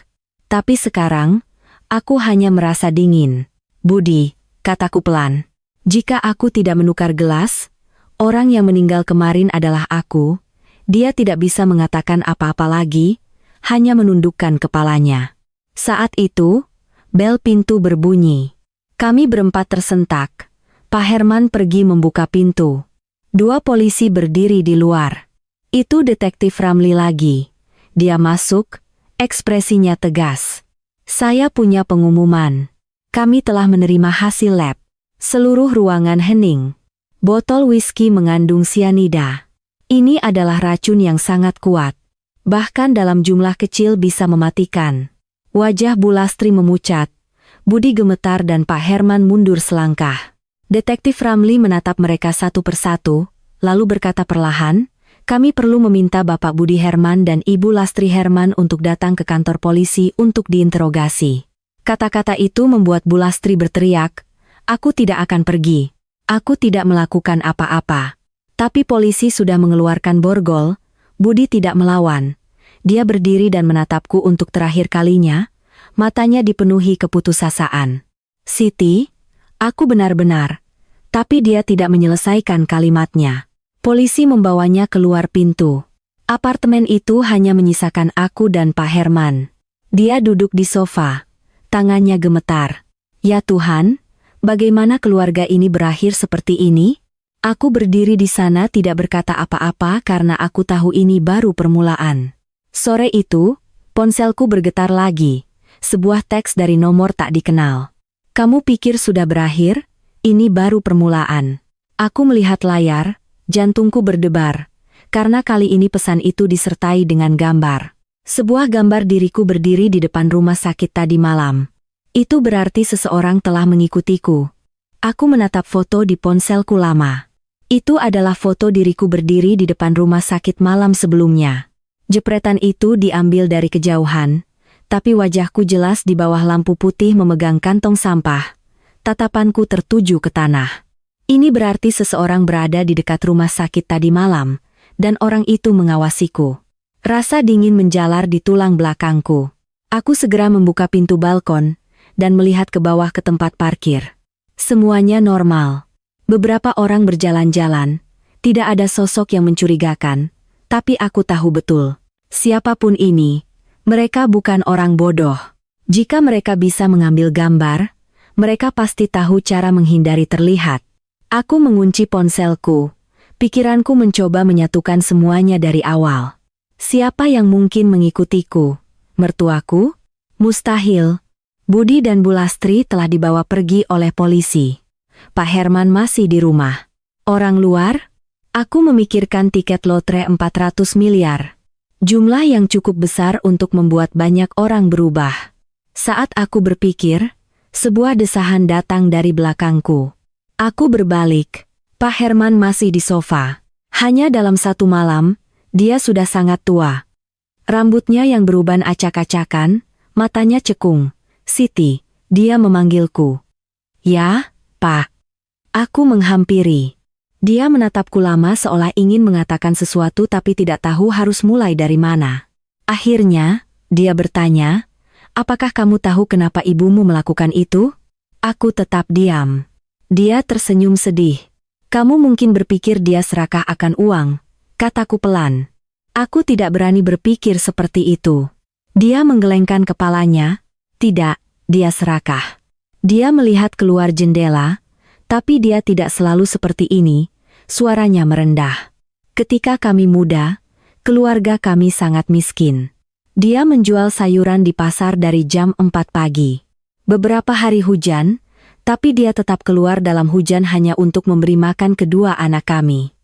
Tapi sekarang, aku hanya merasa dingin. Budi, kataku pelan. Jika aku tidak menukar gelas, orang yang meninggal kemarin adalah aku. Dia tidak bisa mengatakan apa-apa lagi, hanya menundukkan kepalanya. Saat itu, bel pintu berbunyi. Kami berempat tersentak. Pak Herman pergi membuka pintu. Dua polisi berdiri di luar. Itu detektif Ramli lagi. Dia masuk, ekspresinya tegas. Saya punya pengumuman. Kami telah menerima hasil lab. Seluruh ruangan hening. Botol whisky mengandung sianida. Ini adalah racun yang sangat kuat. Bahkan dalam jumlah kecil bisa mematikan. Wajah Bu Lastri memucat. Budi gemetar dan Pak Herman mundur selangkah. Detektif Ramli menatap mereka satu persatu, lalu berkata perlahan, kami perlu meminta Bapak Budi Herman dan Ibu Lastri Herman untuk datang ke kantor polisi untuk diinterogasi. Kata-kata itu membuat Bu Lastri berteriak, aku tidak akan pergi. Aku tidak melakukan apa-apa. Tapi polisi sudah mengeluarkan borgol. Budi tidak melawan. Dia berdiri dan menatapku untuk terakhir kalinya, matanya dipenuhi keputusasaan. Siti, aku benar-benar. Tapi dia tidak menyelesaikan kalimatnya. Polisi membawanya keluar pintu. Apartemen itu hanya menyisakan aku dan Pak Herman. Dia duduk di sofa. Tangannya gemetar. Ya Tuhan, bagaimana keluarga ini berakhir seperti ini? Aku berdiri di sana tidak berkata apa-apa karena aku tahu ini baru permulaan. Sore itu, ponselku bergetar lagi. Sebuah teks dari nomor tak dikenal. Kamu pikir sudah berakhir? Ini baru permulaan. Aku melihat layar, jantungku berdebar. Karena kali ini pesan itu disertai dengan gambar. Sebuah gambar diriku berdiri di depan rumah sakit tadi malam. Itu berarti seseorang telah mengikutiku. Aku menatap foto di ponselku lama. Itu adalah foto diriku berdiri di depan rumah sakit malam sebelumnya. Jepretan itu diambil dari kejauhan, tapi wajahku jelas di bawah lampu putih memegang kantong sampah. Tatapanku tertuju ke tanah. Ini berarti seseorang berada di dekat rumah sakit tadi malam, dan orang itu mengawasiku. Rasa dingin menjalar di tulang belakangku. Aku segera membuka pintu balkon, dan melihat ke bawah ke tempat parkir. Semuanya normal. Beberapa orang berjalan-jalan, tidak ada sosok yang mencurigakan, tapi aku tahu betul. Siapapun ini, mereka bukan orang bodoh. Jika mereka bisa mengambil gambar, mereka pasti tahu cara menghindari terlihat. Aku mengunci ponselku. Pikiranku mencoba menyatukan semuanya dari awal. Siapa yang mungkin mengikutiku? Mertuaku? Mustahil. Budi dan Bu Lastri telah dibawa pergi oleh polisi. Pak Herman masih di rumah. Orang luar? Aku memikirkan tiket lotre 400 miliar. Jumlah yang cukup besar untuk membuat banyak orang berubah. Saat aku berpikir, sebuah desahan datang dari belakangku. Aku berbalik. Pak Herman masih di sofa. Hanya dalam satu malam, dia sudah sangat tua. Rambutnya yang beruban acak-acakan, matanya cekung. Siti, dia memanggilku. Ya, Pak. Aku menghampiri. Dia menatapku lama seolah ingin mengatakan sesuatu tapi tidak tahu harus mulai dari mana. Akhirnya, dia bertanya, apakah kamu tahu kenapa ibumu melakukan itu? Aku tetap diam. Dia tersenyum sedih. Kamu mungkin berpikir dia serakah akan uang, kataku pelan. Aku tidak berani berpikir seperti itu. Dia menggelengkan kepalanya. Tidak, dia serakah. Dia melihat keluar jendela, tapi dia tidak selalu seperti ini. Suaranya merendah. Ketika kami muda, keluarga kami sangat miskin. Dia menjual sayuran di pasar dari jam 4 pagi. Beberapa hari hujan, tapi dia tetap keluar dalam hujan hanya untuk memberi makan kedua anak kami.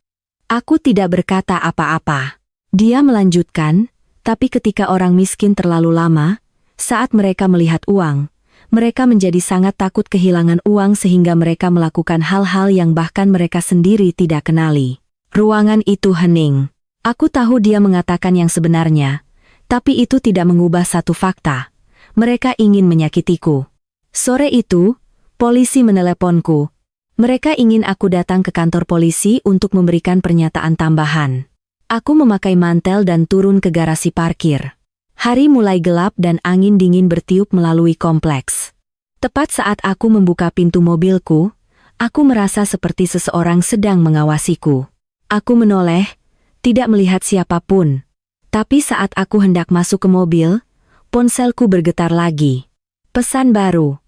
Aku tidak berkata apa-apa. Dia melanjutkan, tapi ketika orang miskin terlalu lama, saat mereka melihat uang, mereka menjadi sangat takut kehilangan uang sehingga mereka melakukan hal-hal yang bahkan mereka sendiri tidak kenali. Ruangan itu hening. Aku tahu dia mengatakan yang sebenarnya, tapi itu tidak mengubah satu fakta. Mereka ingin menyakitiku. Sore itu, polisi meneleponku. Mereka ingin aku datang ke kantor polisi untuk memberikan pernyataan tambahan. Aku memakai mantel dan turun ke garasi parkir. Hari mulai gelap dan angin dingin bertiup melalui kompleks. Tepat saat aku membuka pintu mobilku, aku merasa seperti seseorang sedang mengawasiku. Aku menoleh, tidak melihat siapapun. Tapi saat aku hendak masuk ke mobil, ponselku bergetar lagi. Pesan baru.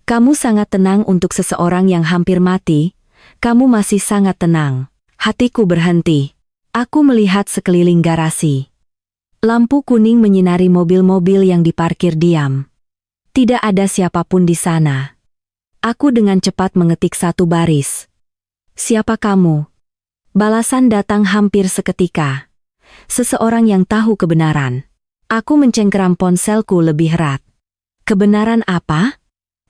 Kamu sangat tenang untuk seseorang yang hampir mati. Kamu masih sangat tenang. Hatiku berhenti. Aku melihat sekeliling garasi. Lampu kuning menyinari mobil-mobil yang diparkir diam. Tidak ada siapapun di sana. Aku dengan cepat mengetik satu baris. Siapa kamu? Balasan datang hampir seketika. Seseorang yang tahu kebenaran. Aku mencengkeram ponselku lebih erat. Kebenaran apa?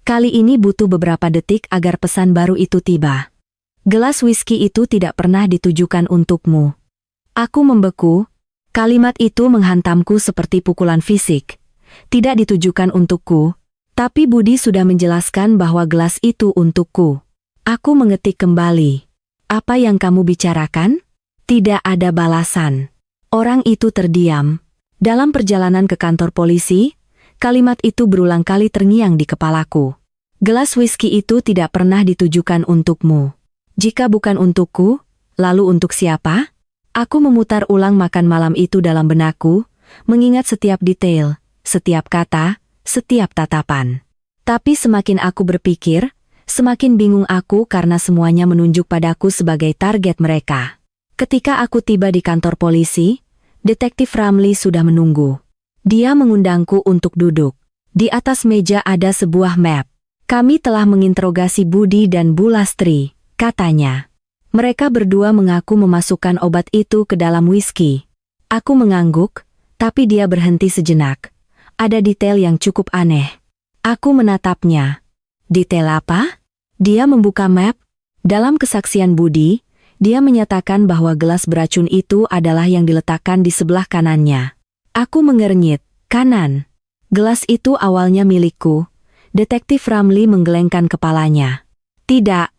Kali ini butuh beberapa detik agar pesan baru itu tiba. Gelas whisky itu tidak pernah ditujukan untukmu. Aku membeku. Kalimat itu menghantamku seperti pukulan fisik. Tidak ditujukan untukku, tapi Budi sudah menjelaskan bahwa gelas itu untukku. Aku mengetik kembali. Apa yang kamu bicarakan? Tidak ada balasan. Orang itu terdiam. Dalam perjalanan ke kantor polisi, kalimat itu berulang kali terngiang di kepalaku. Gelas whisky itu tidak pernah ditujukan untukmu. Jika bukan untukku, lalu untuk siapa? Aku memutar ulang makan malam itu dalam benakku, mengingat setiap detail, setiap kata, setiap tatapan. Tapi semakin aku berpikir, semakin bingung aku karena semuanya menunjuk padaku sebagai target mereka. Ketika aku tiba di kantor polisi, Detektif Ramli sudah menunggu. Dia mengundangku untuk duduk. Di atas meja ada sebuah map. Kami telah menginterogasi Budi dan Bu Lastri, katanya. Mereka berdua mengaku memasukkan obat itu ke dalam whisky. Aku mengangguk, tapi dia berhenti sejenak. Ada detail yang cukup aneh. Aku menatapnya. Detail apa? Dia membuka map. Dalam kesaksian Budi, dia menyatakan bahwa gelas beracun itu adalah yang diletakkan di sebelah kanannya. Aku mengernyit. Kanan. Gelas itu awalnya milikku. Detektif Ramli menggelengkan kepalanya. Tidak.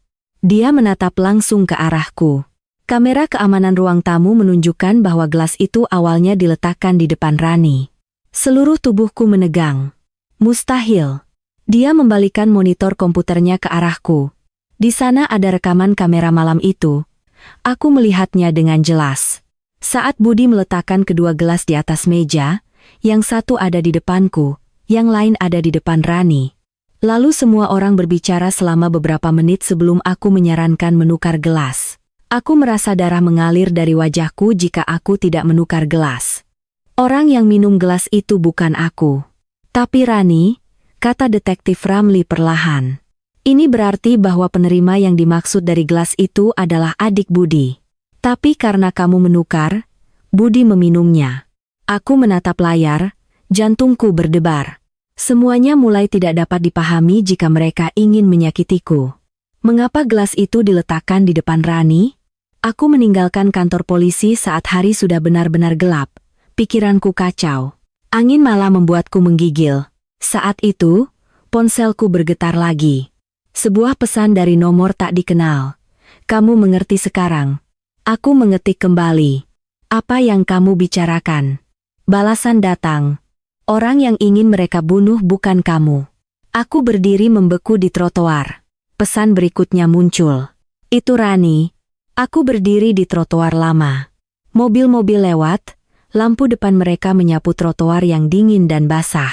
Dia menatap langsung ke arahku. Kamera keamanan ruang tamu menunjukkan bahwa gelas itu awalnya diletakkan di depan Rani. Seluruh tubuhku menegang. Mustahil. Dia membalikkan monitor komputernya ke arahku. Di sana ada rekaman kamera malam itu. Aku melihatnya dengan jelas. Saat Budi meletakkan kedua gelas di atas meja, yang satu ada di depanku, yang lain ada di depan Rani. Lalu semua orang berbicara selama beberapa menit sebelum aku menyarankan menukar gelas. Aku merasa darah mengalir dari wajahku jika aku tidak menukar gelas. Orang yang minum gelas itu bukan aku. Tapi Rani, kata Detektif Ramli perlahan. Ini berarti bahwa penerima yang dimaksud dari gelas itu adalah adik Budi. Tapi karena kamu menukar, Budi meminumnya. Aku menatap layar, jantungku berdebar. Semuanya mulai tidak dapat dipahami jika mereka ingin menyakitiku. Mengapa gelas itu diletakkan di depan Rani? Aku meninggalkan kantor polisi saat hari sudah benar-benar gelap. Pikiranku kacau. Angin malah membuatku menggigil. Saat itu, ponselku bergetar lagi. Sebuah pesan dari nomor tak dikenal. Kamu mengerti sekarang. Aku mengetik kembali. Apa yang kamu bicarakan? Balasan datang. Orang yang ingin mereka bunuh bukan kamu. Aku berdiri membeku di trotoar. Pesan berikutnya muncul. Itu Rani. Aku berdiri di trotoar lama. Mobil-mobil lewat, lampu depan mereka menyapu trotoar yang dingin dan basah.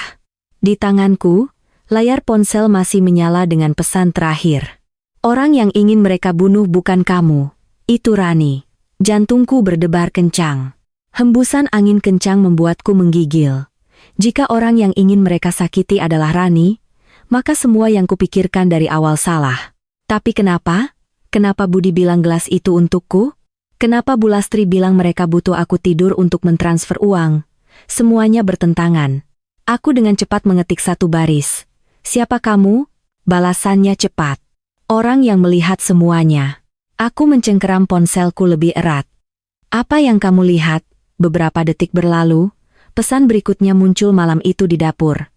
Di tanganku, layar ponsel masih menyala dengan pesan terakhir. Orang yang ingin mereka bunuh bukan kamu. Itu Rani. Jantungku berdebar kencang. Hembusan angin kencang membuatku menggigil. Jika orang yang ingin mereka sakiti adalah Rani, maka semua yang kupikirkan dari awal salah. Tapi kenapa? Kenapa Budi bilang gelas itu untukku? Kenapa Bu Lastri bilang mereka butuh aku tidur untuk mentransfer uang? Semuanya bertentangan. Aku dengan cepat mengetik satu baris. Siapa kamu? Balasannya cepat. Orang yang melihat semuanya. Aku mencengkeram ponselku lebih erat. Apa yang kamu lihat? Beberapa detik berlalu, pesan berikutnya muncul malam itu di dapur.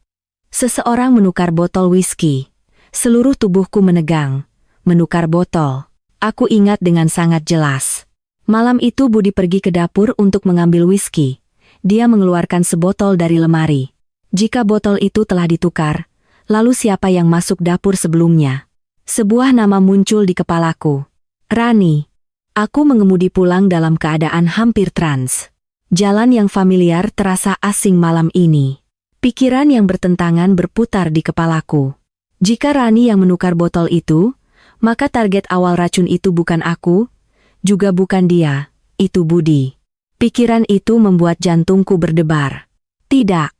Seseorang menukar botol whisky. Seluruh tubuhku menegang. Menukar botol. Aku ingat dengan sangat jelas. Malam itu Budi pergi ke dapur untuk mengambil whisky. Dia mengeluarkan sebotol dari lemari. Jika botol itu telah ditukar, lalu siapa yang masuk dapur sebelumnya? Sebuah nama muncul di kepalaku. Rani. Aku mengemudi pulang dalam keadaan hampir trans. Jalan yang familiar terasa asing malam ini. Pikiran yang bertentangan berputar di kepalaku. Jika Rani yang menukar botol itu, maka target awal racun itu bukan aku, juga bukan dia, itu Budi. Pikiran itu membuat jantungku berdebar. Tidak.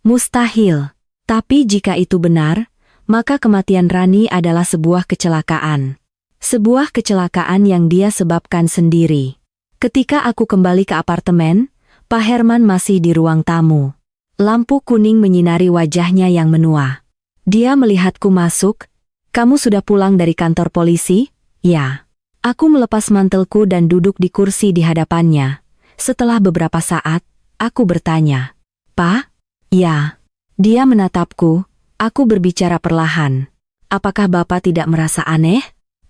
Mustahil. Tapi jika itu benar, maka kematian Rani adalah sebuah kecelakaan. Sebuah kecelakaan yang dia sebabkan sendiri. Ketika aku kembali ke apartemen, Pak Herman masih di ruang tamu. Lampu kuning menyinari wajahnya yang menua. Dia melihatku masuk. Kamu sudah pulang dari kantor polisi? Ya. Aku melepas mantelku dan duduk di kursi di hadapannya. Setelah beberapa saat, aku bertanya. Pak? Ya. Dia menatapku. Aku berbicara perlahan. Apakah Bapak tidak merasa aneh?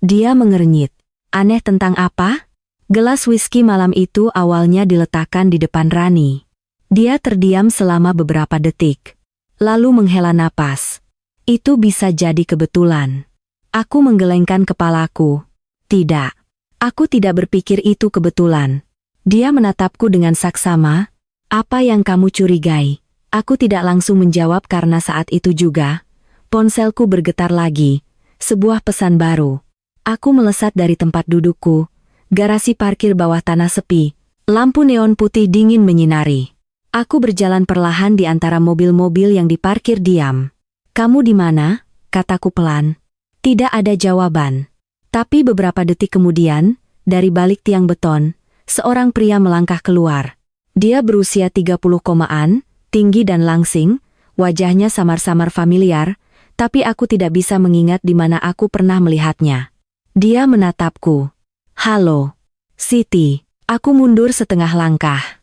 Dia mengernyit. Aneh tentang apa? Gelas whisky malam itu awalnya diletakkan di depan Rani. Dia terdiam selama beberapa detik. Lalu menghela napas. Itu bisa jadi kebetulan. Aku menggelengkan kepalaku. Tidak. Aku tidak berpikir itu kebetulan. Dia menatapku dengan saksama. Apa yang kamu curigai? Aku tidak langsung menjawab karena saat itu juga, ponselku bergetar lagi. Sebuah pesan baru. Aku melesat dari tempat dudukku. Garasi parkir bawah tanah sepi. Lampu neon putih dingin menyinari. Aku berjalan perlahan di antara mobil-mobil yang diparkir diam. Kamu di mana? Kataku pelan. Tidak ada jawaban. Tapi beberapa detik kemudian, dari balik tiang beton, seorang pria melangkah keluar. Dia berusia 30-an, tinggi dan langsing, wajahnya samar-samar familiar, tapi aku tidak bisa mengingat di mana aku pernah melihatnya. Dia menatapku. Halo, Siti. Aku mundur setengah langkah.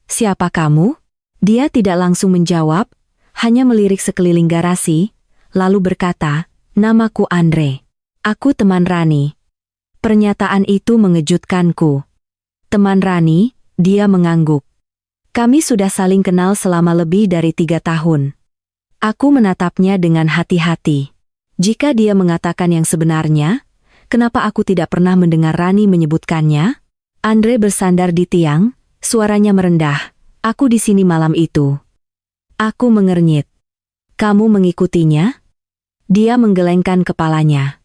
Siapa kamu? Dia tidak langsung menjawab, hanya melirik sekeliling garasi, lalu berkata, namaku Andre. Aku teman Rani. Pernyataan itu mengejutkanku. Teman Rani, dia mengangguk. Kami sudah saling kenal selama lebih dari 3 tahun. Aku menatapnya dengan hati-hati. Jika dia mengatakan yang sebenarnya, kenapa aku tidak pernah mendengar Rani menyebutkannya? Andre bersandar di tiang, suaranya merendah. Aku di sini malam itu. Aku mengernyit. Kamu mengikutinya? Dia menggelengkan kepalanya.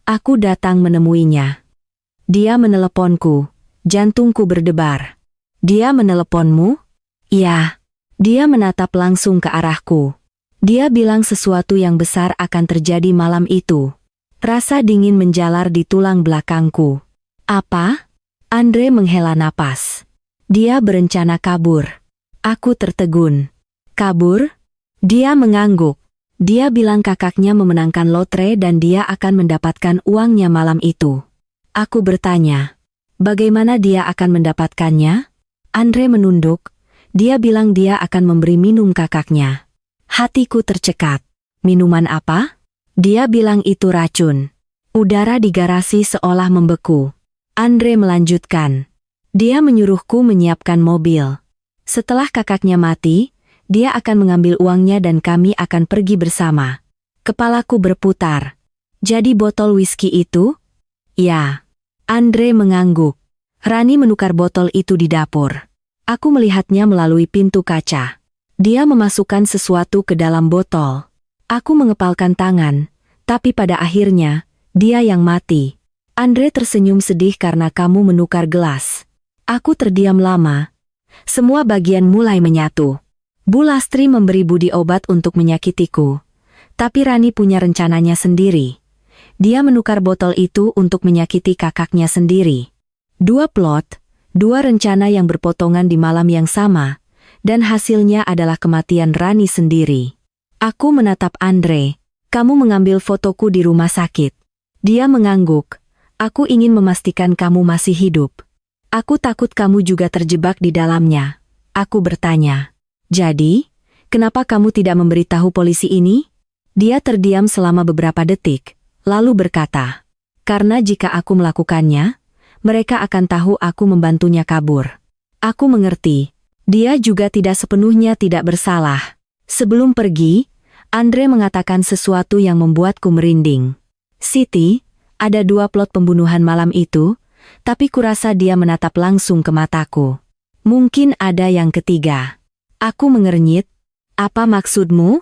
Aku datang menemuinya. Dia meneleponku. Jantungku berdebar. Dia meneleponmu? Ya. Dia menatap langsung ke arahku. Dia bilang sesuatu yang besar akan terjadi malam itu. Rasa dingin menjalar di tulang belakangku. Apa? Andre menghela napas. Dia berencana kabur. Aku tertegun. Kabur? Dia mengangguk. Dia bilang kakaknya memenangkan lotre dan dia akan mendapatkan uangnya malam itu. Aku bertanya, bagaimana dia akan mendapatkannya? Andre menunduk. Dia bilang dia akan memberi minum kakaknya. Hatiku tercekat. Minuman apa? Dia bilang itu racun. Udara di garasi seolah membeku. Andre melanjutkan. Dia menyuruhku menyiapkan mobil. Setelah kakaknya mati, dia akan mengambil uangnya dan kami akan pergi bersama. Kepalaku berputar. Jadi botol whisky itu? Ya. Andre mengangguk. Rani menukar botol itu di dapur. Aku melihatnya melalui pintu kaca. Dia memasukkan sesuatu ke dalam botol. Aku mengepalkan tangan, tapi pada akhirnya, dia yang mati. Andre tersenyum sedih karena kamu menukar gelas. Aku terdiam lama. Semua bagian mulai menyatu. Bu Lastri memberi Budi obat untuk menyakitiku. Tapi Rani punya rencananya sendiri. Dia menukar botol itu untuk menyakiti kakaknya sendiri. Dua plot, dua rencana yang berpotongan di malam yang sama, dan hasilnya adalah kematian Rani sendiri. Aku menatap Andre. Kamu mengambil fotoku di rumah sakit. Dia mengangguk. Aku ingin memastikan kamu masih hidup. Aku takut kamu juga terjebak di dalamnya. Aku bertanya. Jadi, kenapa kamu tidak memberitahu polisi ini? Dia terdiam selama beberapa detik, lalu berkata, karena jika aku melakukannya, mereka akan tahu aku membantunya kabur. Aku mengerti. Dia juga tidak sepenuhnya tidak bersalah. Sebelum pergi, Andre mengatakan sesuatu yang membuatku merinding. Siti, ada dua plot pembunuhan malam itu, tapi kurasa dia menatap langsung ke mataku. Mungkin ada yang ketiga. Aku mengernyit. Apa maksudmu?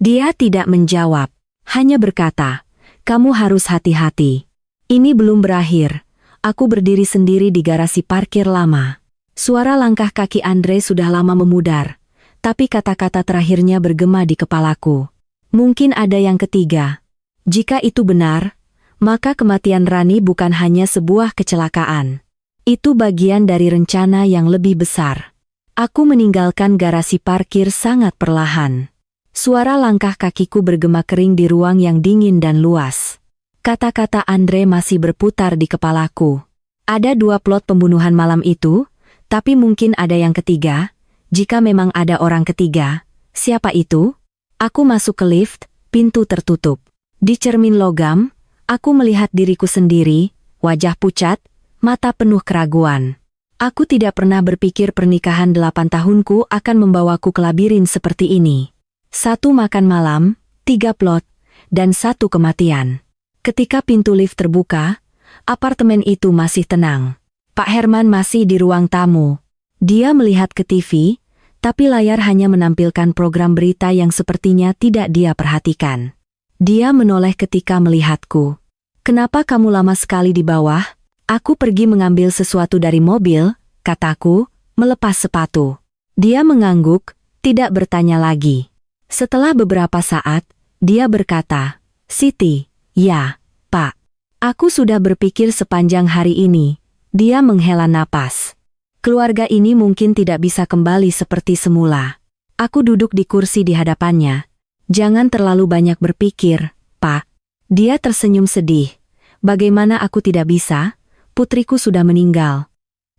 Dia tidak menjawab, hanya berkata, kamu harus hati-hati. Ini belum berakhir. Aku berdiri sendiri di garasi parkir lama. Suara langkah kaki Andre sudah lama memudar, tapi kata-kata terakhirnya bergema di kepalaku. Mungkin ada yang ketiga. Jika itu benar, maka kematian Rani bukan hanya sebuah kecelakaan. Itu bagian dari rencana yang lebih besar. Aku meninggalkan garasi parkir sangat perlahan. Suara langkah kakiku bergema kering di ruang yang dingin dan luas. Kata-kata Andre masih berputar di kepalaku. Ada dua plot pembunuhan malam itu, tapi mungkin ada yang ketiga. Jika memang ada orang ketiga, siapa itu? Aku masuk ke lift, pintu tertutup. Di cermin logam, aku melihat diriku sendiri, wajah pucat, mata penuh keraguan. Aku tidak pernah berpikir pernikahan 8 tahunku akan membawaku ke labirin seperti ini. 1 makan malam, 3 plot, dan 1 kematian. Ketika pintu lift terbuka, apartemen itu masih tenang. Pak Herman masih di ruang tamu. Dia melihat ke TV, tapi layar hanya menampilkan program berita yang sepertinya tidak dia perhatikan. Dia menoleh ketika melihatku. Kenapa kamu lama sekali di bawah? Aku pergi mengambil sesuatu dari mobil, kataku, melepas sepatu. Dia mengangguk, tidak bertanya lagi. Setelah beberapa saat, dia berkata, Siti, ya, Pak. Aku sudah berpikir sepanjang hari ini. Dia menghela napas. Keluarga ini mungkin tidak bisa kembali seperti semula. Aku duduk di kursi di hadapannya. Jangan terlalu banyak berpikir, Pak. Dia tersenyum sedih. Bagaimana aku tidak bisa? Putriku sudah meninggal.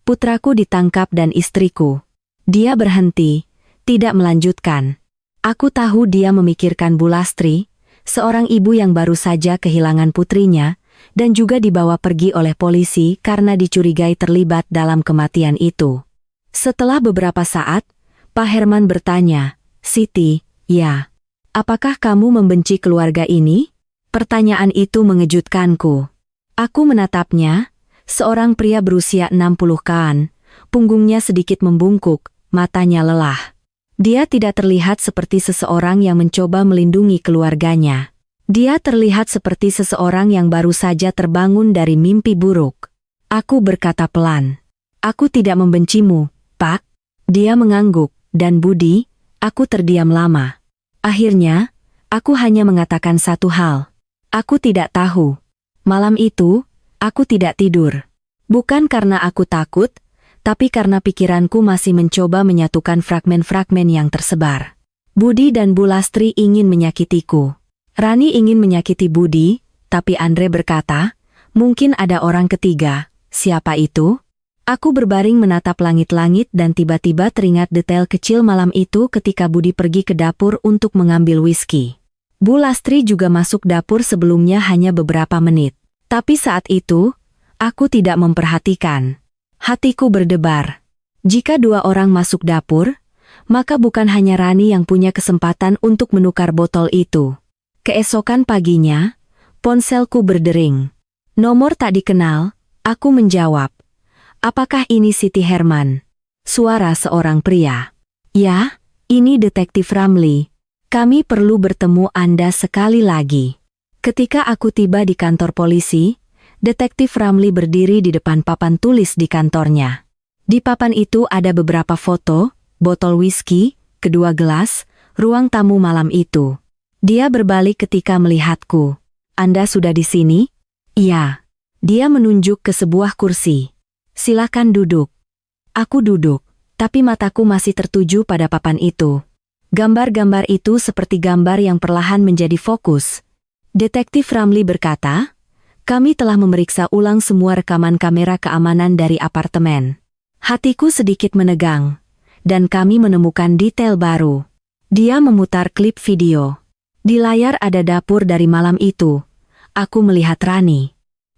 Putraku ditangkap dan istriku. Dia berhenti, tidak melanjutkan. Aku tahu dia memikirkan Bu Lastri, seorang ibu yang baru saja kehilangan putrinya, dan juga dibawa pergi oleh polisi karena dicurigai terlibat dalam kematian itu. Setelah beberapa saat, Pak Herman bertanya, Siti, ya. Apakah kamu membenci keluarga ini? Pertanyaan itu mengejutkanku. Aku menatapnya. Seorang pria berusia 60-an, punggungnya sedikit membungkuk, matanya lelah. Dia tidak terlihat seperti seseorang yang mencoba melindungi keluarganya. Dia terlihat seperti seseorang yang baru saja terbangun dari mimpi buruk. Aku berkata pelan. Aku tidak membencimu, Pak. Dia mengangguk, dan Budi, aku terdiam lama. Akhirnya, aku hanya mengatakan satu hal. Aku tidak tahu. Malam itu, aku tidak tidur. Bukan karena aku takut, tapi karena pikiranku masih mencoba menyatukan fragmen-fragmen yang tersebar. Budi dan Bulastri ingin menyakitiku. Rani ingin menyakiti Budi, tapi Andre berkata, mungkin ada orang ketiga. Siapa itu? Aku berbaring menatap langit-langit dan tiba-tiba teringat detail kecil malam itu ketika Budi pergi ke dapur untuk mengambil whisky. Bulastri juga masuk dapur sebelumnya hanya beberapa menit. Tapi saat itu, aku tidak memperhatikan. Hatiku berdebar. Jika dua orang masuk dapur, maka bukan hanya Rani yang punya kesempatan untuk menukar botol itu. Keesokan paginya, ponselku berdering. Nomor tak dikenal, aku menjawab. Apakah ini Siti Herman? Suara seorang pria. Ya, ini Detektif Ramli. Kami perlu bertemu Anda sekali lagi. Ketika aku tiba di kantor polisi, Detektif Ramli berdiri di depan papan tulis di kantornya. Di papan itu ada beberapa foto, botol whisky, kedua gelas, ruang tamu malam itu. Dia berbalik ketika melihatku. Anda sudah di sini? Iya. Dia menunjuk ke sebuah kursi. Silakan duduk. Aku duduk, tapi mataku masih tertuju pada papan itu. Gambar-gambar itu seperti gambar yang perlahan menjadi fokus. Detektif Ramli berkata, kami telah memeriksa ulang semua rekaman kamera keamanan dari apartemen. Hatiku sedikit menegang, dan kami menemukan detail baru. Dia memutar klip video. Di layar ada dapur dari malam itu. Aku melihat Rani.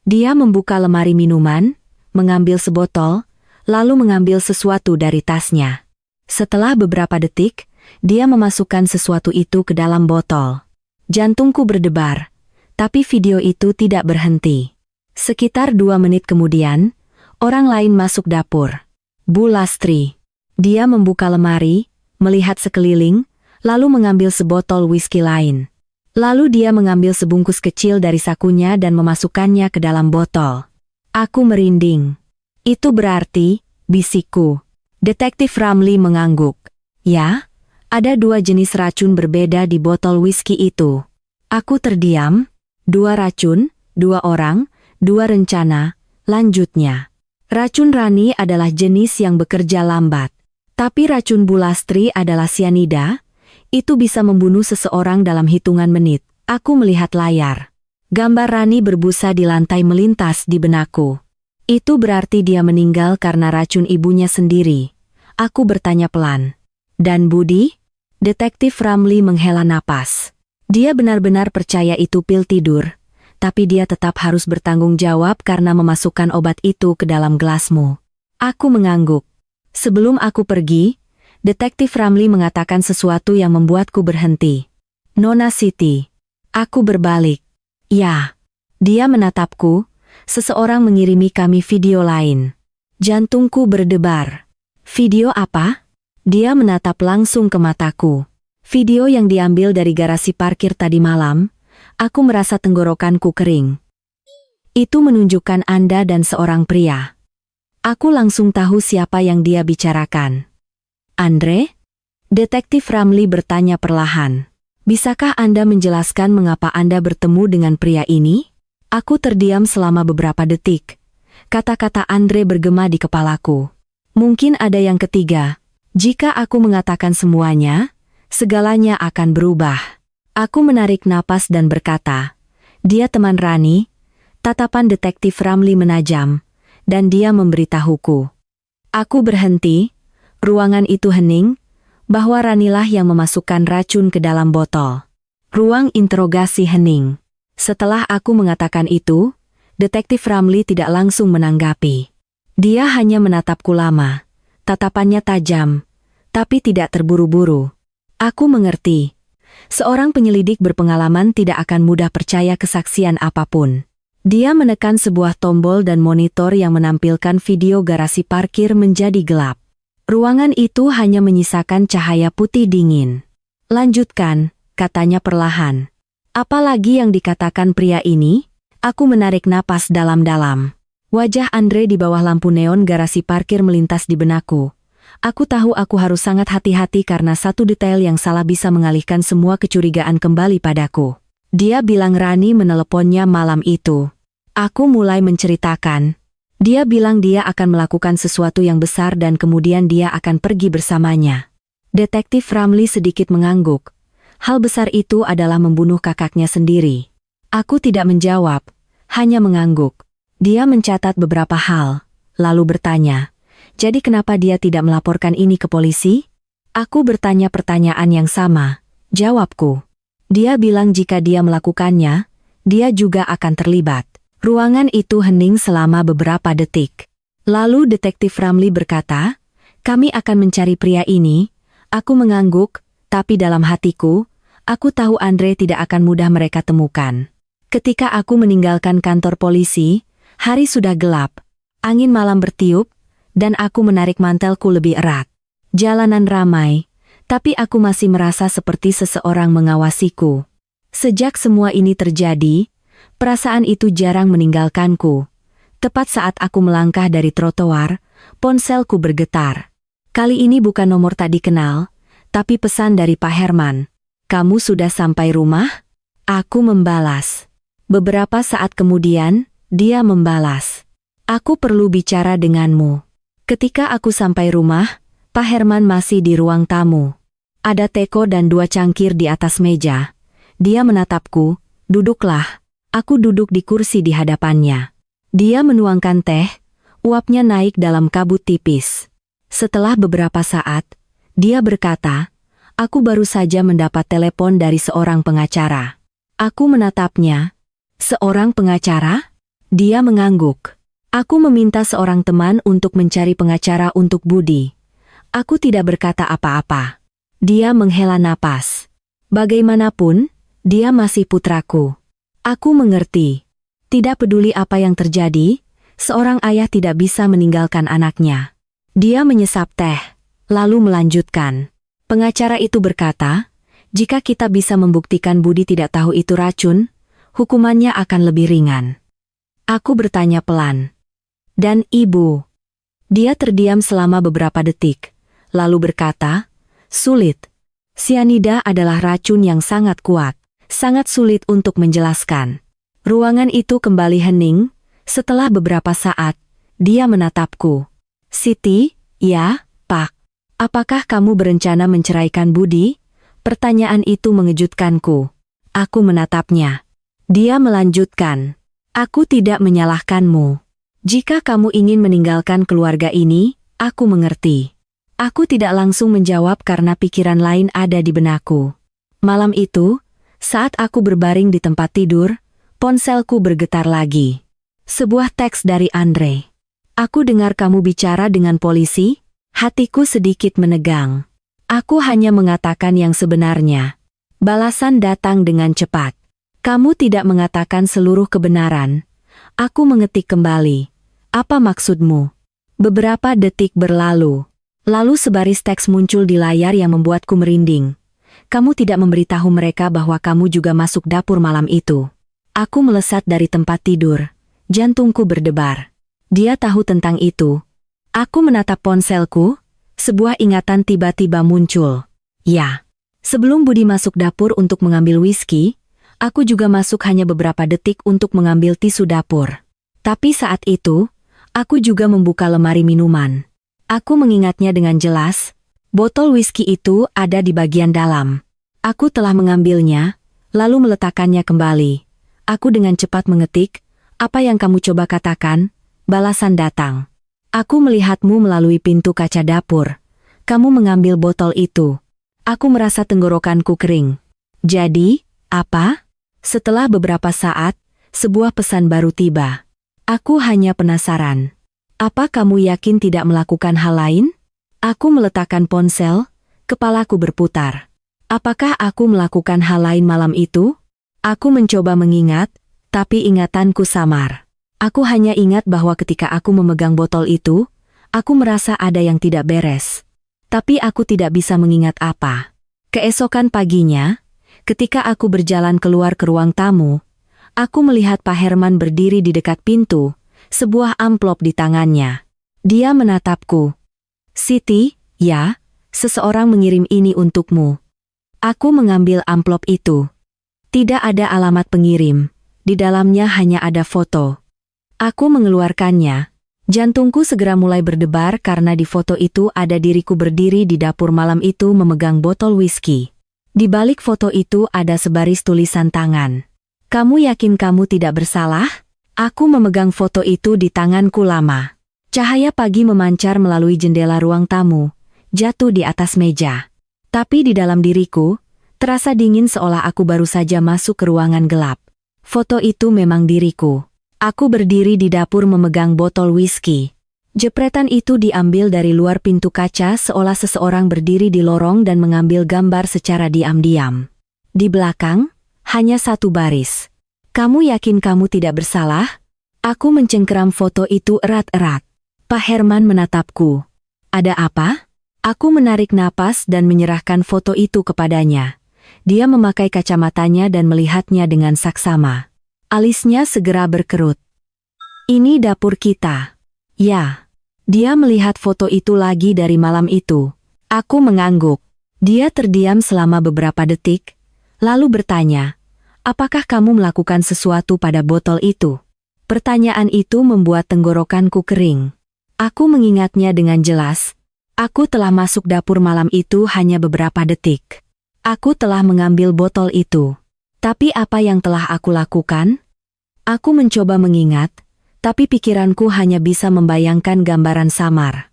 Dia membuka lemari minuman, mengambil sebotol, lalu mengambil sesuatu dari tasnya. Setelah beberapa detik, dia memasukkan sesuatu itu ke dalam botol. Jantungku berdebar. Tapi video itu tidak berhenti. Sekitar 2 menit kemudian, orang lain masuk dapur. Bulastri. Dia membuka lemari, melihat sekeliling, lalu mengambil sebotol whisky lain. Lalu dia mengambil sebungkus kecil dari sakunya dan memasukkannya ke dalam botol. Aku merinding. Itu berarti, bisikku. Detektif Ramli mengangguk. Ya, ada 2 jenis racun berbeda di botol whisky itu. Aku terdiam. 2 racun, 2 orang, 2 rencana, lanjutnya. Racun Rani adalah jenis yang bekerja lambat. Tapi racun Bulastri adalah sianida, itu bisa membunuh seseorang dalam hitungan menit. Aku melihat layar. Gambar Rani berbusa di lantai melintas di benakku. Itu berarti dia meninggal karena racun ibunya sendiri. Aku bertanya pelan. Dan Budi? Detektif Ramli menghela napas. Dia benar-benar percaya itu pil tidur, tapi dia tetap harus bertanggung jawab karena memasukkan obat itu ke dalam gelasmu. Aku mengangguk. Sebelum aku pergi, Detektif Ramli mengatakan sesuatu yang membuatku berhenti. Nona Siti. Aku berbalik. Ya. Dia menatapku, seseorang mengirimi kami video lain. Jantungku berdebar. Video apa? Dia menatap langsung ke mataku. Video yang diambil dari garasi parkir tadi malam, aku merasa tenggorokanku kering. Itu menunjukkan Anda dan seorang pria. Aku langsung tahu siapa yang dia bicarakan. Andre? Detektif Ramli bertanya perlahan. Bisakah Anda menjelaskan mengapa Anda bertemu dengan pria ini? Aku terdiam selama beberapa detik. Kata-kata Andre bergema di kepalaku. Mungkin ada yang ketiga. Jika aku mengatakan semuanya, segalanya akan berubah. Aku menarik napas dan berkata, dia teman Rani. Tatapan Detektif Ramli menajam, dan dia memberitahuku. Aku berhenti, ruangan itu hening, bahwa Ranilah yang memasukkan racun ke dalam botol. Ruang interogasi hening. Setelah aku mengatakan itu, Detektif Ramli tidak langsung menanggapi. Dia hanya menatapku lama, tatapannya tajam, tapi tidak terburu-buru. Aku mengerti. Seorang penyelidik berpengalaman tidak akan mudah percaya kesaksian apapun. Dia menekan sebuah tombol dan monitor yang menampilkan video garasi parkir menjadi gelap. Ruangan itu hanya menyisakan cahaya putih dingin. Lanjutkan, katanya perlahan. Apalagi yang dikatakan pria ini? Aku menarik napas dalam-dalam. Wajah Andre di bawah lampu neon garasi parkir melintas di benakku. Aku tahu aku harus sangat hati-hati karena satu detail yang salah bisa mengalihkan semua kecurigaan kembali padaku. Dia bilang Rani meneleponnya malam itu. Aku mulai menceritakan. Dia bilang dia akan melakukan sesuatu yang besar dan kemudian dia akan pergi bersamanya. Detektif Ramli sedikit mengangguk. Hal besar itu adalah membunuh kakaknya sendiri. Aku tidak menjawab, hanya mengangguk. Dia mencatat beberapa hal, lalu bertanya, jadi kenapa dia tidak melaporkan ini ke polisi? Aku bertanya pertanyaan yang sama, jawabku. Dia bilang jika dia melakukannya, dia juga akan terlibat. Ruangan itu hening selama beberapa detik. Lalu detektif Ramli berkata, kami akan mencari pria ini. Aku mengangguk, tapi dalam hatiku, aku tahu Andre tidak akan mudah mereka temukan. Ketika aku meninggalkan kantor polisi, hari sudah gelap. Angin malam bertiup, dan aku menarik mantelku lebih erat. Jalanan ramai, tapi aku masih merasa seperti seseorang mengawasiku. Sejak semua ini terjadi, perasaan itu jarang meninggalkanku. Tepat saat aku melangkah dari trotoar, ponselku bergetar. Kali ini bukan nomor tak dikenal, tapi pesan dari Pak Herman. Kamu sudah sampai rumah? Aku membalas. Beberapa saat kemudian, dia membalas. Aku perlu bicara denganmu. Ketika aku sampai rumah, Pak Herman masih di ruang tamu. Ada teko dan 2 cangkir di atas meja. Dia menatapku, duduklah. Aku duduk di kursi di hadapannya. Dia menuangkan teh, uapnya naik dalam kabut tipis. Setelah beberapa saat, dia berkata, aku baru saja mendapat telepon dari seorang pengacara. Aku menatapnya. Seorang pengacara? Dia mengangguk. Aku meminta seorang teman untuk mencari pengacara untuk Budi. Aku tidak berkata apa-apa. Dia menghela napas. Bagaimanapun, dia masih putraku. Aku mengerti. Tidak peduli apa yang terjadi, seorang ayah tidak bisa meninggalkan anaknya. Dia menyesap teh, lalu melanjutkan. Pengacara itu berkata, jika kita bisa membuktikan Budi tidak tahu itu racun, hukumannya akan lebih ringan. Aku bertanya pelan. Dan ibu? Dia terdiam selama beberapa detik, lalu berkata, sulit. Sianida adalah racun yang sangat kuat, sangat sulit untuk menjelaskan. Ruangan itu kembali hening, setelah beberapa saat, dia menatapku. Siti, ya, Pak. Apakah kamu berencana menceraikan Budi? Pertanyaan itu mengejutkanku. Aku menatapnya. Dia melanjutkan. Aku tidak menyalahkanmu. Jika kamu ingin meninggalkan keluarga ini, aku mengerti. Aku tidak langsung menjawab karena pikiran lain ada di benakku. Malam itu, saat aku berbaring di tempat tidur, ponselku bergetar lagi. Sebuah teks dari Andre. Aku dengar kamu bicara dengan polisi, hatiku sedikit menegang. Aku hanya mengatakan yang sebenarnya. Balasan datang dengan cepat. Kamu tidak mengatakan seluruh kebenaran. Aku mengetik kembali. Apa maksudmu? Beberapa detik berlalu. Lalu sebaris teks muncul di layar yang membuatku merinding. Kamu tidak memberitahu mereka bahwa kamu juga masuk dapur malam itu. Aku melesat dari tempat tidur. Jantungku berdebar. Dia tahu tentang itu. Aku menatap ponselku, sebuah ingatan tiba-tiba muncul. Ya, sebelum Budi masuk dapur untuk mengambil whisky, aku juga masuk hanya beberapa detik untuk mengambil tisu dapur. Tapi saat itu, aku juga membuka lemari minuman. Aku mengingatnya dengan jelas, botol whisky itu ada di bagian dalam. Aku telah mengambilnya, lalu meletakkannya kembali. Aku dengan cepat mengetik, apa yang kamu coba katakan? Balasan datang. Aku melihatmu melalui pintu kaca dapur. Kamu mengambil botol itu. Aku merasa tenggorokanku kering. Jadi, apa? Setelah beberapa saat, sebuah pesan baru tiba. Aku hanya penasaran. Apa kamu yakin tidak melakukan hal lain? Aku meletakkan ponsel, kepalaku berputar. Apakah aku melakukan hal lain malam itu? Aku mencoba mengingat, tapi ingatanku samar. Aku hanya ingat bahwa ketika aku memegang botol itu, aku merasa ada yang tidak beres. Tapi aku tidak bisa mengingat apa. Keesokan paginya, ketika aku berjalan keluar ke ruang tamu, aku melihat Pak Herman berdiri di dekat pintu, sebuah amplop di tangannya. Dia menatapku. Siti, ya, seseorang mengirim ini untukmu. Aku mengambil amplop itu. Tidak ada alamat pengirim, di dalamnya hanya ada foto. Aku mengeluarkannya. Jantungku segera mulai berdebar karena di foto itu ada diriku berdiri di dapur malam itu memegang botol whisky. Di balik foto itu ada sebaris tulisan tangan. "Kamu yakin kamu tidak bersalah?" Aku memegang foto itu di tanganku lama. Cahaya pagi memancar melalui jendela ruang tamu, jatuh di atas meja. Tapi di dalam diriku, terasa dingin seolah aku baru saja masuk ke ruangan gelap. Foto itu memang diriku. Aku berdiri di dapur memegang botol whisky. Jepretan itu diambil dari luar pintu kaca seolah seseorang berdiri di lorong dan mengambil gambar secara diam-diam. Di belakang, hanya satu baris. "Kamu yakin kamu tidak bersalah?" Aku mencengkeram foto itu erat-erat. Pak Herman menatapku. "Ada apa?" Aku menarik napas dan menyerahkan foto itu kepadanya. Dia memakai kacamatanya dan melihatnya dengan saksama. Alisnya segera berkerut. "Ini dapur kita." "Ya." Dia melihat foto itu lagi dari malam itu. Aku mengangguk. Dia terdiam selama beberapa detik, lalu bertanya, "Apakah kamu melakukan sesuatu pada botol itu?" Pertanyaan itu membuat tenggorokanku kering. Aku mengingatnya dengan jelas. Aku telah masuk dapur malam itu hanya beberapa detik. Aku telah mengambil botol itu. Tapi apa yang telah aku lakukan? Aku mencoba mengingat, tapi pikiranku hanya bisa membayangkan gambaran samar.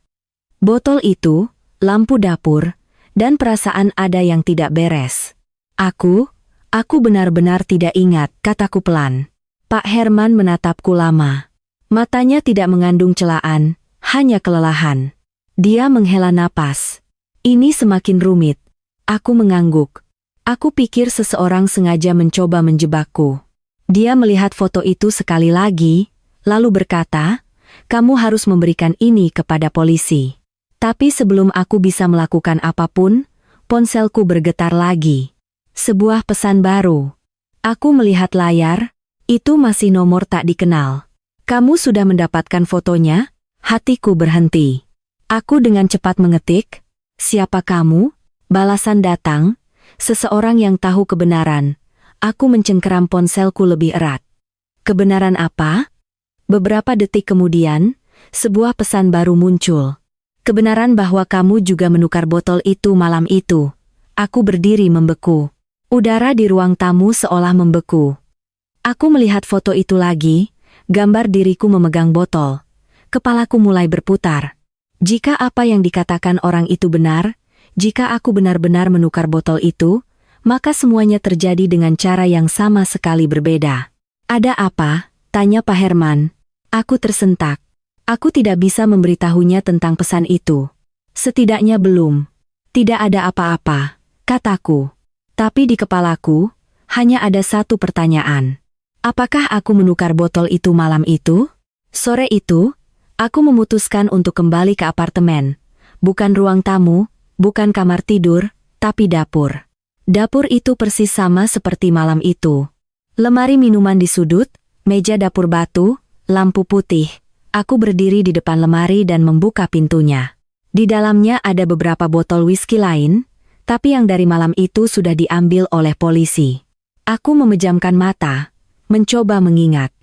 Botol itu, lampu dapur, dan perasaan ada yang tidak beres. Aku benar-benar tidak ingat, kataku pelan. Pak Herman menatapku lama. Matanya tidak mengandung celaan, hanya kelelahan. Dia menghela napas. Ini semakin rumit. Aku mengangguk. Aku pikir seseorang sengaja mencoba menjebakku. Dia melihat foto itu sekali lagi, lalu berkata, "Kamu harus memberikan ini kepada polisi." Tapi sebelum aku bisa melakukan apapun, ponselku bergetar lagi. Sebuah pesan baru. Aku melihat layar, itu masih nomor tak dikenal. "Kamu sudah mendapatkan fotonya?" Hatiku berhenti. Aku dengan cepat mengetik, "Siapa kamu?" Balasan datang, "Seseorang yang tahu kebenaran." Aku mencengkeram ponselku lebih erat. "Kebenaran apa?" Beberapa detik kemudian, sebuah pesan baru muncul. "Kebenaran bahwa kamu juga menukar botol itu malam itu." Aku berdiri membeku. Udara di ruang tamu seolah membeku. Aku melihat foto itu lagi, gambar diriku memegang botol. Kepalaku mulai berputar. Jika apa yang dikatakan orang itu benar, jika aku benar-benar menukar botol itu, maka semuanya terjadi dengan cara yang sama sekali berbeda. "Ada apa?" tanya Pak Herman. Aku tersentak. Aku tidak bisa memberitahunya tentang pesan itu. "Setidaknya belum." "Tidak ada apa-apa," kataku. Tapi di kepalaku, hanya ada satu pertanyaan. Apakah aku menukar botol itu malam itu? Sore itu, aku memutuskan untuk kembali ke apartemen. Bukan ruang tamu, bukan kamar tidur, tapi dapur. Dapur itu persis sama seperti malam itu. Lemari minuman di sudut, meja dapur batu, lampu putih. Aku berdiri di depan lemari dan membuka pintunya. Di dalamnya ada beberapa botol whisky lain, tapi yang dari malam itu sudah diambil oleh polisi. Aku memejamkan mata, mencoba mengingat.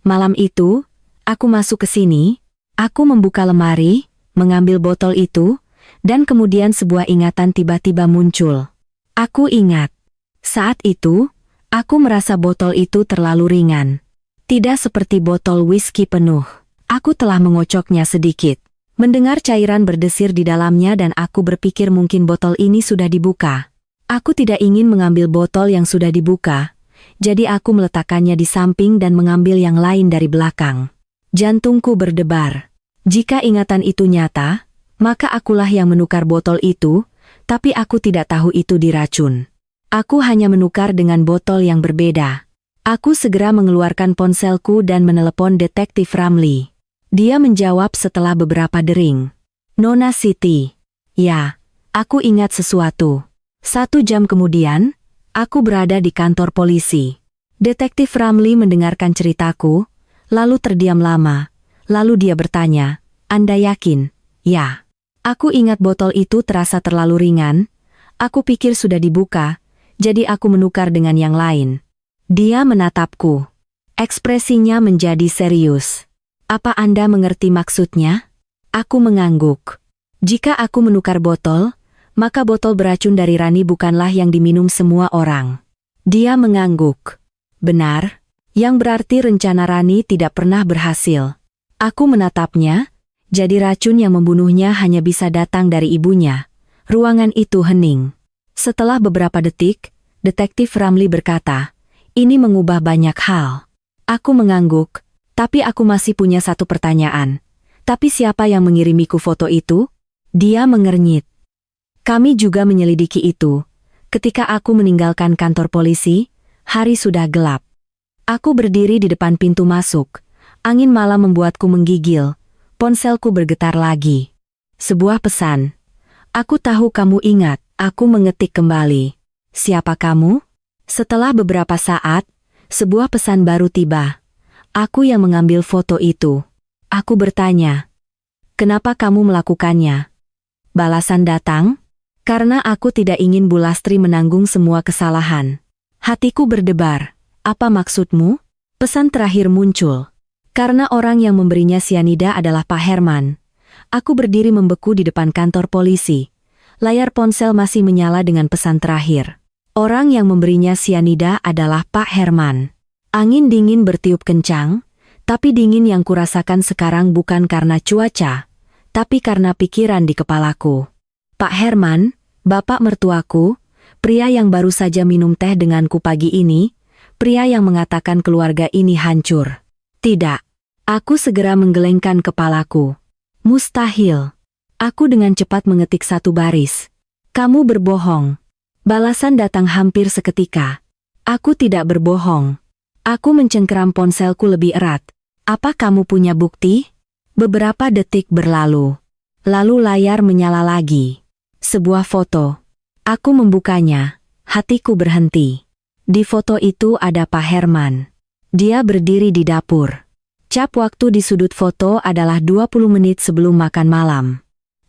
Malam itu, aku masuk ke sini, aku membuka lemari, mengambil botol itu, dan kemudian sebuah ingatan tiba-tiba muncul. Aku ingat. Saat itu, aku merasa botol itu terlalu ringan. Tidak seperti botol whisky penuh. Aku telah mengocoknya sedikit. Mendengar cairan berdesir di dalamnya dan aku berpikir mungkin botol ini sudah dibuka. Aku tidak ingin mengambil botol yang sudah dibuka, jadi aku meletakkannya di samping dan mengambil yang lain dari belakang. Jantungku berdebar. Jika ingatan itu nyata, maka akulah yang menukar botol itu, tapi aku tidak tahu itu diracun. Aku hanya menukar dengan botol yang berbeda. Aku segera mengeluarkan ponselku dan menelepon Detektif Ramli. Dia menjawab setelah beberapa dering. "Nona Siti." "Ya, aku ingat sesuatu." 1 jam kemudian, aku berada di kantor polisi. Detektif Ramli mendengarkan ceritaku, lalu terdiam lama. Lalu dia bertanya, "Anda yakin?" "Ya." Aku ingat botol itu terasa terlalu ringan. Aku pikir sudah dibuka, jadi aku menukar dengan yang lain. Dia menatapku. Ekspresinya menjadi serius. Apa Anda mengerti maksudnya? Aku mengangguk. Jika aku menukar botol, maka botol beracun dari Rani bukanlah yang diminum semua orang. Dia mengangguk. Benar, yang berarti rencana Rani tidak pernah berhasil. Aku menatapnya, jadi racun yang membunuhnya hanya bisa datang dari ibunya. Ruangan itu hening. Setelah beberapa detik, Detektif Ramli berkata, "Ini mengubah banyak hal." Aku mengangguk, tapi aku masih punya satu pertanyaan. Tapi siapa yang mengirimiku foto itu? Dia mengernyit. Kami juga menyelidiki itu. Ketika aku meninggalkan kantor polisi, hari sudah gelap. Aku berdiri di depan pintu masuk. Angin malam membuatku menggigil. Ponselku bergetar lagi. Sebuah pesan. Aku tahu kamu ingat, aku mengetik kembali. Siapa kamu? Setelah beberapa saat, sebuah pesan baru tiba. Aku yang mengambil foto itu. Aku bertanya, "Kenapa kamu melakukannya?" Balasan datang, "Karena aku tidak ingin Bu Lastri menanggung semua kesalahan." Hatiku berdebar. Apa maksudmu? Pesan terakhir muncul. Karena orang yang memberinya sianida adalah Pak Herman. Aku berdiri membeku di depan kantor polisi. Layar ponsel masih menyala dengan pesan terakhir. Orang yang memberinya sianida adalah Pak Herman. Angin dingin bertiup kencang, tapi dingin yang kurasakan sekarang bukan karena cuaca, tapi karena pikiran di kepalaku. Pak Herman, bapak mertuaku, pria yang baru saja minum teh denganku pagi ini, pria yang mengatakan keluarga ini hancur. Tidak. Aku segera menggelengkan kepalaku. Mustahil. Aku dengan cepat mengetik satu baris. Kamu berbohong. Balasan datang hampir seketika. Aku tidak berbohong. Aku mencengkeram ponselku lebih erat. Apa kamu punya bukti? Beberapa detik berlalu. Lalu layar menyala lagi. Sebuah foto. Aku membukanya. Hatiku berhenti. Di foto itu ada Pak Herman. Dia berdiri di dapur. Cap waktu di sudut foto adalah 20 menit sebelum makan malam.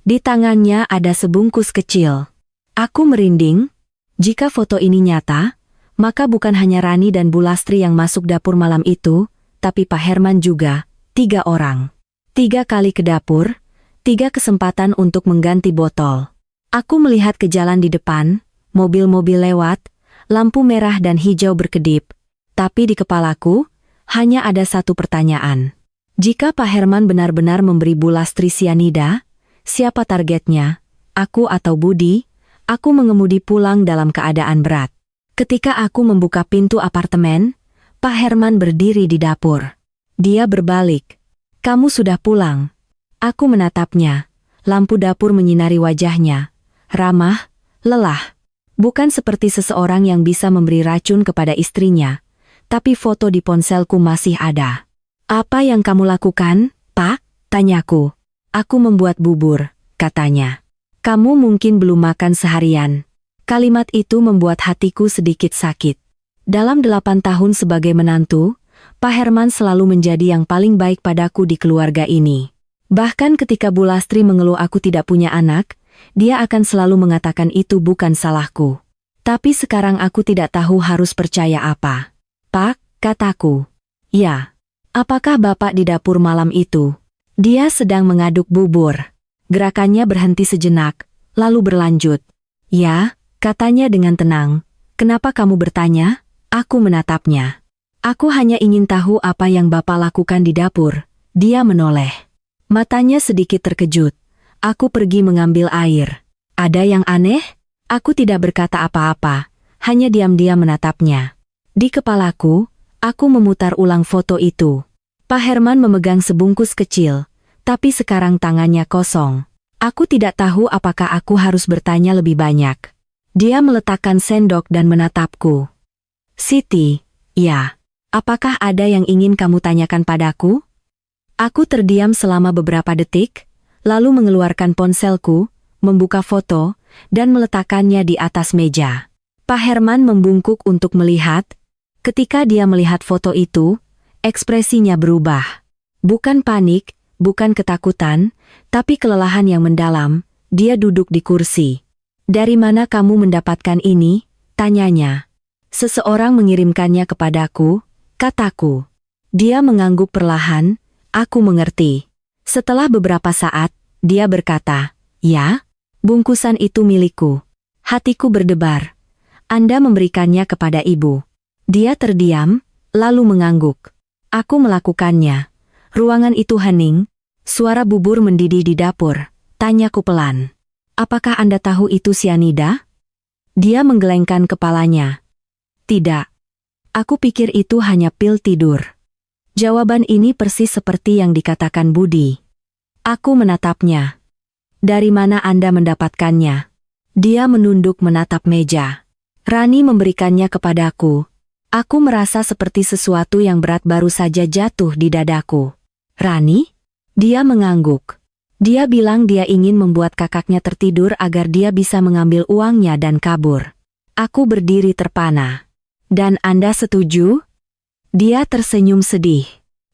Di tangannya ada sebungkus kecil. Aku merinding. Jika foto ini nyata, maka bukan hanya Rani dan Bu Lastri yang masuk dapur malam itu, tapi Pak Herman juga. 3 orang. 3 kali ke dapur, 3 kesempatan untuk mengganti botol. Aku melihat ke jalan di depan, mobil-mobil lewat, lampu merah dan hijau berkedip. Tapi di kepalaku, hanya ada satu pertanyaan. Jika Pak Herman benar-benar memberi Bu Lastri sianida, siapa targetnya? Aku atau Budi? Aku mengemudi pulang dalam keadaan berat. Ketika aku membuka pintu apartemen, Pak Herman berdiri di dapur. Dia berbalik. "Kamu sudah pulang." Aku menatapnya. Lampu dapur menyinari wajahnya. Ramah, lelah. Bukan seperti seseorang yang bisa memberi racun kepada istrinya. Tapi foto di ponselku masih ada. "Apa yang kamu lakukan, Pak?" tanyaku. "Aku membuat bubur," katanya. "Kamu mungkin belum makan seharian." Kalimat itu membuat hatiku sedikit sakit. Dalam 8 tahun sebagai menantu, Pak Herman selalu menjadi yang paling baik padaku di keluarga ini. Bahkan ketika Bu Lastri mengeluh aku tidak punya anak, dia akan selalu mengatakan itu bukan salahku. Tapi sekarang aku tidak tahu harus percaya apa. "Pak," kataku. "Ya." "Apakah Bapak di dapur malam itu?" Dia sedang mengaduk bubur. Gerakannya berhenti sejenak, lalu berlanjut. "Ya," katanya dengan tenang. "Kenapa kamu bertanya?" Aku menatapnya. "Aku hanya ingin tahu apa yang Bapak lakukan di dapur." Dia menoleh. Matanya sedikit terkejut. Aku pergi mengambil air. "Ada yang aneh?" Aku tidak berkata apa-apa, hanya diam-diam menatapnya. Di kepalaku, aku memutar ulang foto itu. Pak Herman memegang sebungkus kecil, tapi sekarang tangannya kosong. Aku tidak tahu apakah aku harus bertanya lebih banyak. Dia meletakkan sendok dan menatapku. "Siti, ya. Apakah ada yang ingin kamu tanyakan padaku?" Aku terdiam selama beberapa detik, lalu mengeluarkan ponselku, membuka foto, dan meletakkannya di atas meja. Pak Herman membungkuk untuk melihat. Ketika dia melihat foto itu, ekspresinya berubah. Bukan panik, bukan ketakutan, tapi kelelahan yang mendalam. Dia duduk di kursi. "Dari mana kamu mendapatkan ini?" tanyanya. "Seseorang mengirimkannya kepadaku," kataku. Dia mengangguk perlahan. Aku mengerti. Setelah beberapa saat, dia berkata, "Ya, bungkusan itu milikku." Hatiku berdebar. Anda memberikannya kepada ibu. Dia terdiam, lalu mengangguk. Aku melakukannya. Ruangan itu hening. Suara bubur mendidih di dapur. Tanyaku pelan. Apakah Anda tahu itu sianida? Dia menggelengkan kepalanya. Tidak. Aku pikir itu hanya pil tidur. Jawaban ini persis seperti yang dikatakan Budi. Aku menatapnya. Dari mana Anda mendapatkannya? Dia menunduk menatap meja. Rani memberikannya kepadaku. Aku merasa seperti sesuatu yang berat baru saja jatuh di dadaku. Rani? Dia mengangguk. Dia bilang dia ingin membuat kakaknya tertidur agar dia bisa mengambil uangnya dan kabur. Aku berdiri terpana. Dan Anda setuju? Dia tersenyum sedih.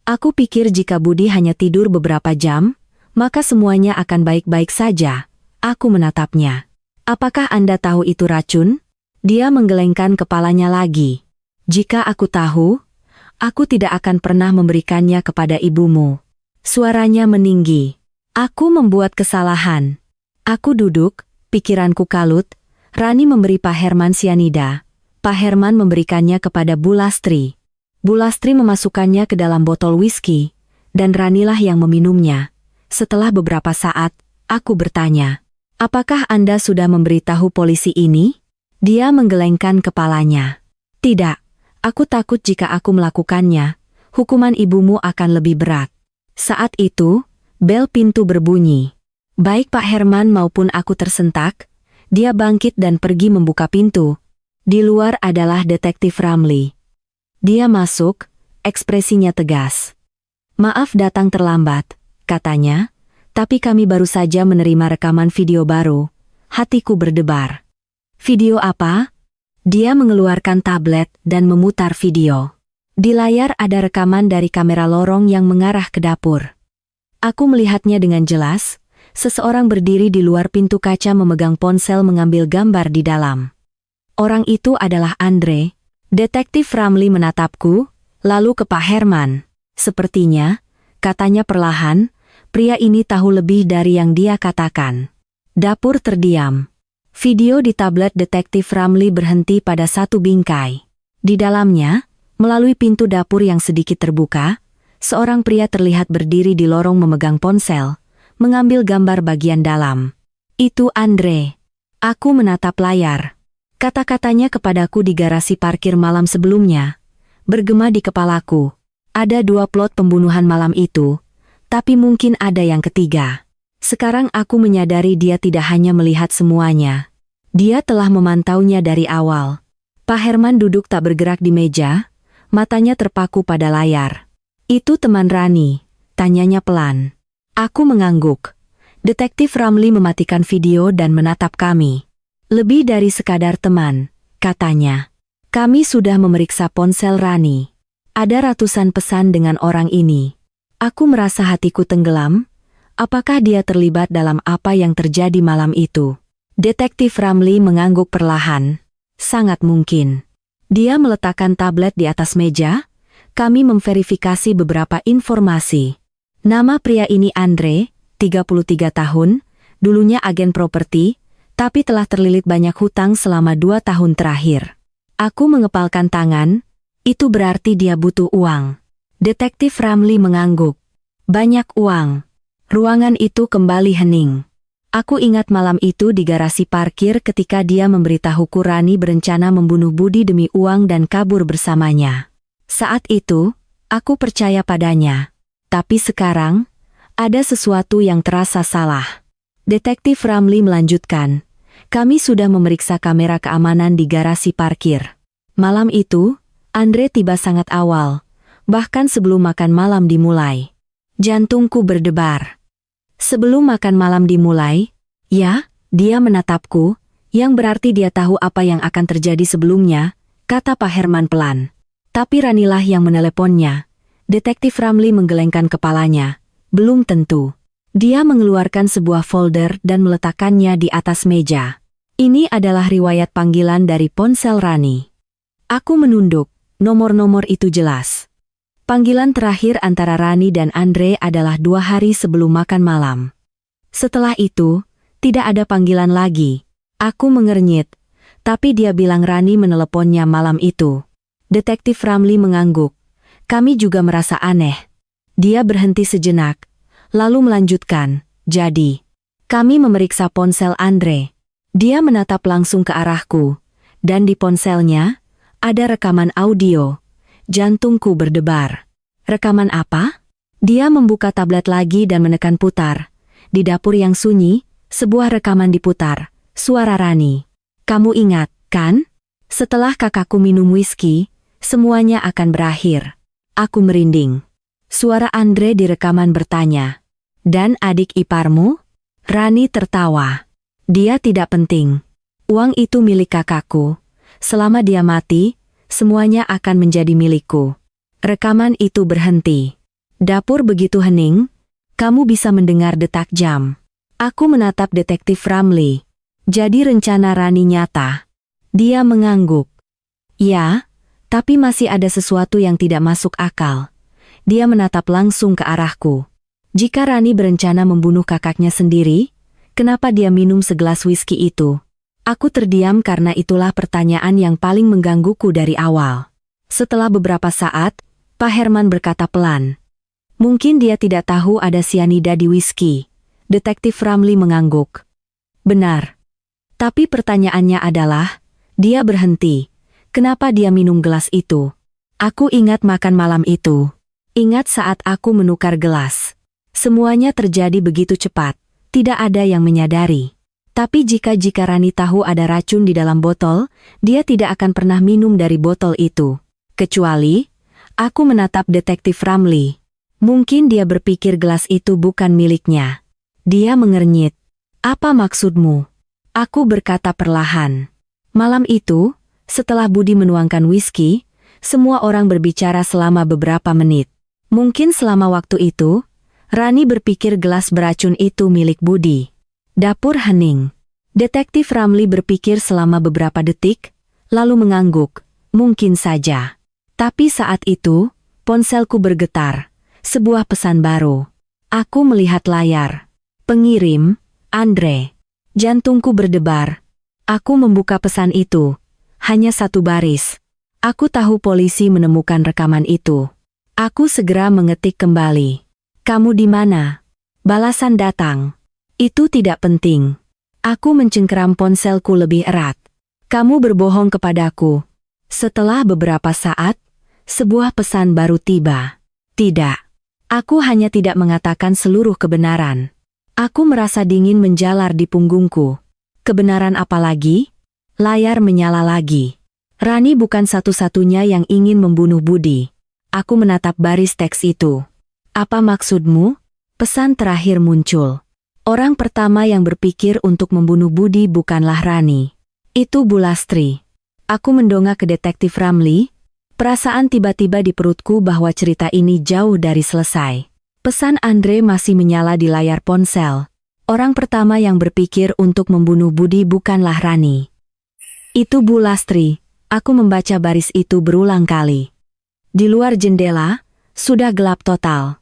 Aku pikir jika Budi hanya tidur beberapa jam, maka semuanya akan baik-baik saja. Aku menatapnya. Apakah Anda tahu itu racun? Dia menggelengkan kepalanya lagi. Jika aku tahu, aku tidak akan pernah memberikannya kepada ibumu. Suaranya meninggi. Aku membuat kesalahan. Aku duduk, pikiranku kalut. Rani memberi Pak Herman sianida. Pak Herman memberikannya kepada Bu Lastri. Bu Lastri memasukkannya ke dalam botol whisky, dan Ranilah yang meminumnya. Setelah beberapa saat, aku bertanya, "Apakah Anda sudah memberitahu polisi ini?" Dia menggelengkan kepalanya. "Tidak, aku takut jika aku melakukannya, hukuman ibumu akan lebih berat." Saat itu, bel pintu berbunyi. Baik Pak Herman maupun aku tersentak. Dia bangkit dan pergi membuka pintu. Di luar adalah Detektif Ramli. Dia masuk, ekspresinya tegas. "Maaf datang terlambat," katanya, "tapi kami baru saja menerima rekaman video baru." Hatiku berdebar. "Video apa?" Dia mengeluarkan tablet dan memutar video. Di layar ada rekaman dari kamera lorong yang mengarah ke dapur. Aku melihatnya dengan jelas. Seseorang berdiri di luar pintu kaca memegang ponsel mengambil gambar di dalam. Orang itu adalah Andre. Detektif Ramli menatapku, lalu ke Pak Herman. "Sepertinya," katanya perlahan, "pria ini tahu lebih dari yang dia katakan." Dapur terdiam. Video di tablet Detektif Ramli berhenti pada satu bingkai. Di dalamnya, melalui pintu dapur yang sedikit terbuka, seorang pria terlihat berdiri di lorong memegang ponsel, mengambil gambar bagian dalam. "Itu Andre." Aku menatap layar. Kata-katanya kepadaku di garasi parkir malam sebelumnya. Bergema di kepalaku. Ada 2 plot pembunuhan malam itu, tapi mungkin ada yang ketiga. Sekarang aku menyadari dia tidak hanya melihat semuanya. Dia telah memantaunya dari awal. Pak Herman duduk tak bergerak di meja, matanya terpaku pada layar. "Itu teman Rani?" tanyanya pelan. Aku mengangguk. Detektif Ramli mematikan video dan menatap kami. "Lebih dari sekadar teman," katanya. "Kami sudah memeriksa ponsel Rani. Ada ratusan pesan dengan orang ini." Aku merasa hatiku tenggelam. Apakah dia terlibat dalam apa yang terjadi malam itu? Detektif Ramli mengangguk perlahan. "Sangat mungkin." Dia meletakkan tablet di atas meja. Kami memverifikasi beberapa informasi. Nama pria ini Andre, 33 tahun, dulunya agen properti, tapi telah terlilit banyak hutang selama 2 tahun terakhir. Aku mengepalkan tangan, itu berarti dia butuh uang. Detektif Ramli mengangguk. "Banyak uang." Ruangan itu kembali hening. Aku ingat malam itu di garasi parkir ketika dia memberitahuku Rani berencana membunuh Budi demi uang dan kabur bersamanya. Saat itu, aku percaya padanya. Tapi sekarang, ada sesuatu yang terasa salah. Detektif Ramli melanjutkan. "Kami sudah memeriksa kamera keamanan di garasi parkir. Malam itu, Andre tiba sangat awal, bahkan sebelum makan malam dimulai." Jantungku berdebar. "Sebelum makan malam dimulai?" "Ya," dia menatapku, "yang berarti dia tahu apa yang akan terjadi sebelumnya," kata Pak Herman pelan. "Tapi Ranilah yang meneleponnya." Detektif Ramli menggelengkan kepalanya. "Belum tentu." Dia mengeluarkan sebuah folder dan meletakkannya di atas meja. "Ini adalah riwayat panggilan dari ponsel Rani." Aku menunduk. Nomor-nomor itu jelas. Panggilan terakhir antara Rani dan Andre adalah 2 hari sebelum makan malam. Setelah itu, tidak ada panggilan lagi. Aku mengernyit, tapi dia bilang Rani meneleponnya malam itu. Detektif Ramli mengangguk. Kami juga merasa aneh. Dia berhenti sejenak, lalu melanjutkan, jadi, kami memeriksa ponsel Andre. Dia menatap langsung ke arahku, dan di ponselnya, ada rekaman audio. Jantungku berdebar. Rekaman apa? Dia membuka tablet lagi dan menekan putar. Di dapur yang sunyi, sebuah rekaman diputar. Suara Rani. Kamu ingat, kan? Setelah kakakku minum whisky, semuanya akan berakhir. Aku merinding. Suara Andre di rekaman bertanya. Dan adik iparmu? Rani tertawa. Dia tidak penting. Uang itu milik kakakku. Selama dia mati, semuanya akan menjadi milikku. Rekaman itu berhenti. Dapur begitu hening, kamu bisa mendengar detak jam. Aku menatap detektif Ramli. Jadi rencana Rani nyata. Dia mengangguk. Ya, tapi masih ada sesuatu yang tidak masuk akal. Dia menatap langsung ke arahku. Jika Rani berencana membunuh kakaknya sendiri, kenapa dia minum segelas whisky itu? Aku terdiam karena itulah pertanyaan yang paling menggangguku dari awal. Setelah beberapa saat, Pak Herman berkata pelan. Mungkin dia tidak tahu ada sianida di whisky. Detektif Ramli mengangguk. Benar. Tapi pertanyaannya adalah, dia berhenti. Kenapa dia minum gelas itu? Aku ingat makan malam itu. Ingat saat aku menukar gelas. Semuanya terjadi begitu cepat. Tidak ada yang menyadari. Tapi jika Rani tahu ada racun di dalam botol, dia tidak akan pernah minum dari botol itu. Kecuali, aku menatap detektif Ramli. Mungkin dia berpikir gelas itu bukan miliknya. Dia mengernyit. Apa maksudmu? Aku berkata perlahan. Malam itu, setelah Budi menuangkan whisky, semua orang berbicara selama beberapa menit. Mungkin selama waktu itu, Rani berpikir gelas beracun itu milik Budi. Dapur hening. Detektif Ramli berpikir selama beberapa detik, lalu mengangguk. Mungkin saja. Tapi saat itu, ponselku bergetar. Sebuah pesan baru. Aku melihat layar. Pengirim, Andre. Jantungku berdebar. Aku membuka pesan itu. Hanya satu baris. Aku tahu polisi menemukan rekaman itu. Aku segera mengetik kembali. Kamu di mana? Balasan datang. Itu tidak penting. Aku mencengkeram ponselku lebih erat. Kamu berbohong kepadaku. Setelah beberapa saat, sebuah pesan baru tiba. Tidak. Aku hanya tidak mengatakan seluruh kebenaran. Aku merasa dingin menjalar di punggungku. Kebenaran apa lagi? Layar menyala lagi. Rani bukan satu-satunya yang ingin membunuh Budi. Aku menatap baris teks itu. Apa maksudmu? Pesan terakhir muncul. Orang pertama yang berpikir untuk membunuh Budi bukanlah Rani. Itu Bulastri. Aku mendongak ke detektif Ramli. Perasaan tiba-tiba di perutku bahwa cerita ini jauh dari selesai. Pesan Andre masih menyala di layar ponsel. Orang pertama yang berpikir untuk membunuh Budi bukanlah Rani. Itu Bulastri. Aku membaca baris itu berulang kali. Di luar jendela, sudah gelap total.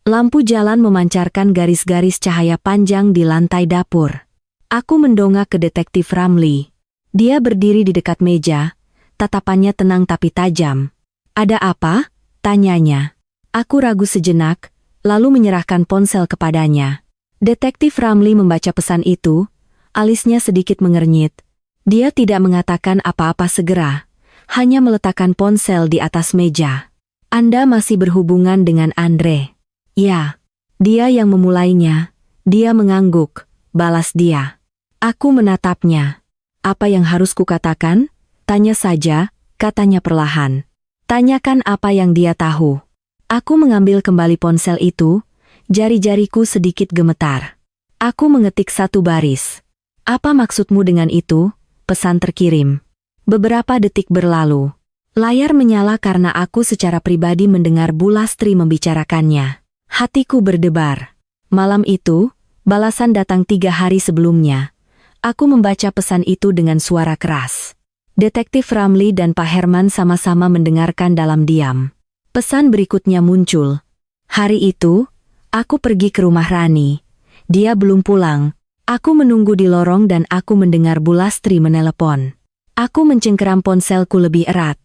Lampu jalan memancarkan garis-garis cahaya panjang di lantai dapur. Aku mendongak ke detektif Ramli. Dia berdiri di dekat meja, tatapannya tenang tapi tajam. Ada apa? Tanyanya. Aku ragu sejenak, lalu menyerahkan ponsel kepadanya. Detektif Ramli membaca pesan itu, alisnya sedikit mengernyit. Dia tidak mengatakan apa-apa segera, hanya meletakkan ponsel di atas meja. Anda masih berhubungan dengan Andre? Ya, dia yang memulainya. Dia mengangguk, balas dia. Aku menatapnya. Apa yang harus kukatakan? Tanya saja, katanya perlahan. Tanyakan apa yang dia tahu. Aku mengambil kembali ponsel itu, jari-jariku sedikit gemetar. Aku mengetik satu baris. Apa maksudmu dengan itu? Pesan terkirim. Beberapa detik berlalu. Layar menyala karena aku secara pribadi mendengar Bulastri membicarakannya. Hatiku berdebar. Malam itu, balasan datang 3 hari sebelumnya. Aku membaca pesan itu dengan suara keras. Detektif Ramli dan Pak Herman sama-sama mendengarkan dalam diam. Pesan berikutnya muncul. Hari itu, aku pergi ke rumah Rani. Dia belum pulang. Aku menunggu di lorong dan aku mendengar Bu Lastri menelepon. Aku mencengkeram ponselku lebih erat.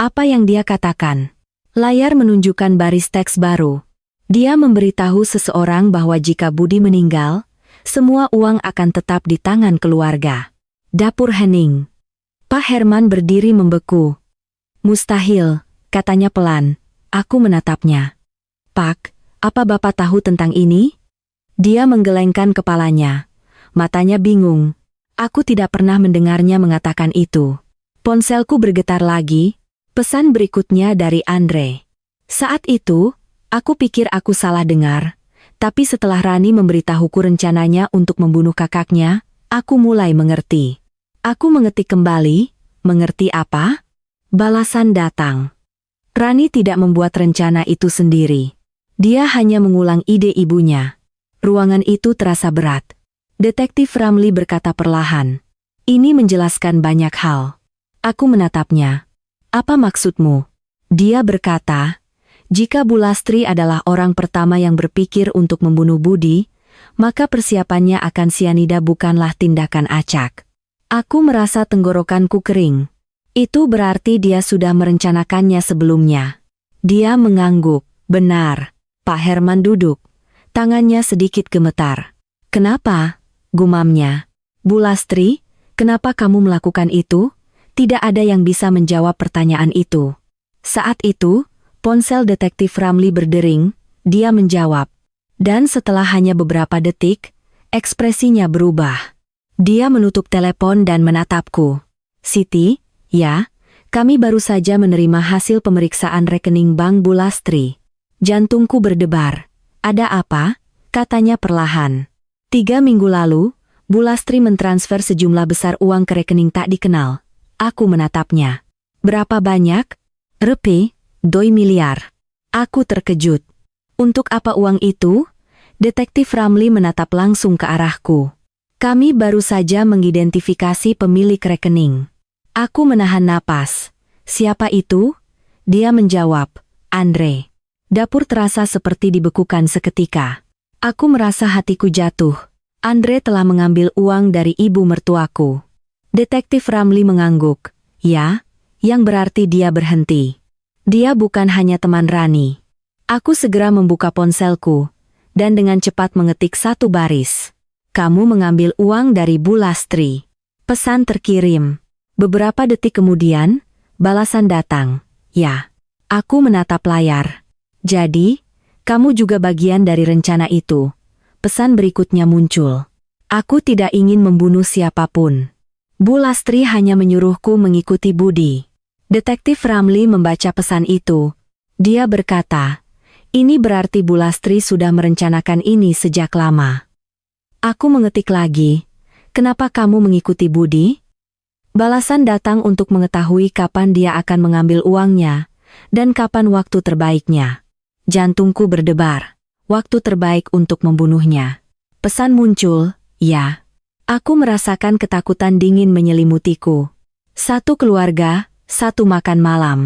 Apa yang dia katakan? Layar menunjukkan baris teks baru. Dia memberitahu seseorang bahwa jika Budi meninggal, semua uang akan tetap di tangan keluarga. Dapur hening. Pak Herman berdiri membeku. Mustahil, katanya pelan. Aku menatapnya. Pak, apa Bapak tahu tentang ini? Dia menggelengkan kepalanya. Matanya bingung. Aku tidak pernah mendengarnya mengatakan itu. Ponselku bergetar lagi. Pesan berikutnya dari Andre. Saat itu, aku pikir aku salah dengar. Tapi setelah Rani memberitahuku rencananya untuk membunuh kakaknya, aku mulai mengerti. Aku mengetik kembali. Mengerti apa? Balasan datang. Rani tidak membuat rencana itu sendiri. Dia hanya mengulang ide ibunya. Ruangan itu terasa berat. Detektif Ramli berkata perlahan. Ini menjelaskan banyak hal. Aku menatapnya. Apa maksudmu? Dia berkata, jika Bu Lastri adalah orang pertama yang berpikir untuk membunuh Budi, maka persiapannya akan sianida bukanlah tindakan acak. Aku merasa tenggorokanku kering. Itu berarti dia sudah merencanakannya sebelumnya. Dia mengangguk. Benar. Pak Herman duduk. Tangannya sedikit gemetar. Kenapa? Gumamnya. Bu Lastri, kenapa kamu melakukan itu? Tidak ada yang bisa menjawab pertanyaan itu. Saat itu, ponsel detektif Ramli berdering, dia menjawab. Dan setelah hanya beberapa detik, ekspresinya berubah. Dia menutup telepon dan menatapku. Siti, ya, kami baru saja menerima hasil pemeriksaan rekening Bank Bu Lastri. Jantungku berdebar. Ada apa? Katanya perlahan. 3 minggu lalu, Bu Lastri mentransfer sejumlah besar uang ke rekening tak dikenal. Aku menatapnya. Berapa banyak? Repe, 2 miliar. Aku terkejut. Untuk apa uang itu? Detektif Ramli menatap langsung ke arahku. Kami baru saja mengidentifikasi pemilik rekening. Aku menahan napas. Siapa itu? Dia menjawab, Andre. Dapur terasa seperti dibekukan seketika. Aku merasa hatiku jatuh. Andre telah mengambil uang dari ibu mertuaku. Detektif Ramli mengangguk. Ya, yang berarti dia berhenti. Dia bukan hanya teman Rani. Aku segera membuka ponselku, dan dengan cepat mengetik satu baris. Kamu mengambil uang dari Bu Lastri. Pesan terkirim. Beberapa detik kemudian, balasan datang. Ya. Aku menatap layar. Jadi, kamu juga bagian dari rencana itu. Pesan berikutnya muncul. Aku tidak ingin membunuh siapapun. Bu Lastri hanya menyuruhku mengikuti Budi. Detektif Ramli membaca pesan itu. Dia berkata, ini berarti Bu Lastri sudah merencanakan ini sejak lama. Aku mengetik lagi, kenapa kamu mengikuti Budi? Balasan datang untuk mengetahui kapan dia akan mengambil uangnya, dan kapan waktu terbaiknya. Jantungku berdebar. Waktu terbaik untuk membunuhnya. Pesan muncul, ya. Aku merasakan ketakutan dingin menyelimutiku. Satu keluarga, satu makan malam.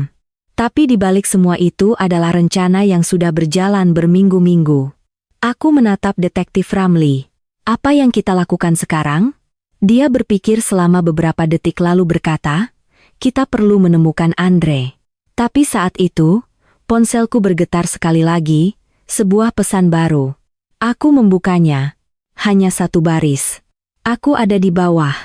Tapi di balik semua itu adalah rencana yang sudah berjalan berminggu-minggu. Aku menatap detektif Ramli. Apa yang kita lakukan sekarang? Dia berpikir selama beberapa detik lalu berkata, kita perlu menemukan Andre. Tapi saat itu, ponselku bergetar sekali lagi, sebuah pesan baru. Aku membukanya. Hanya satu baris. Aku ada di bawah.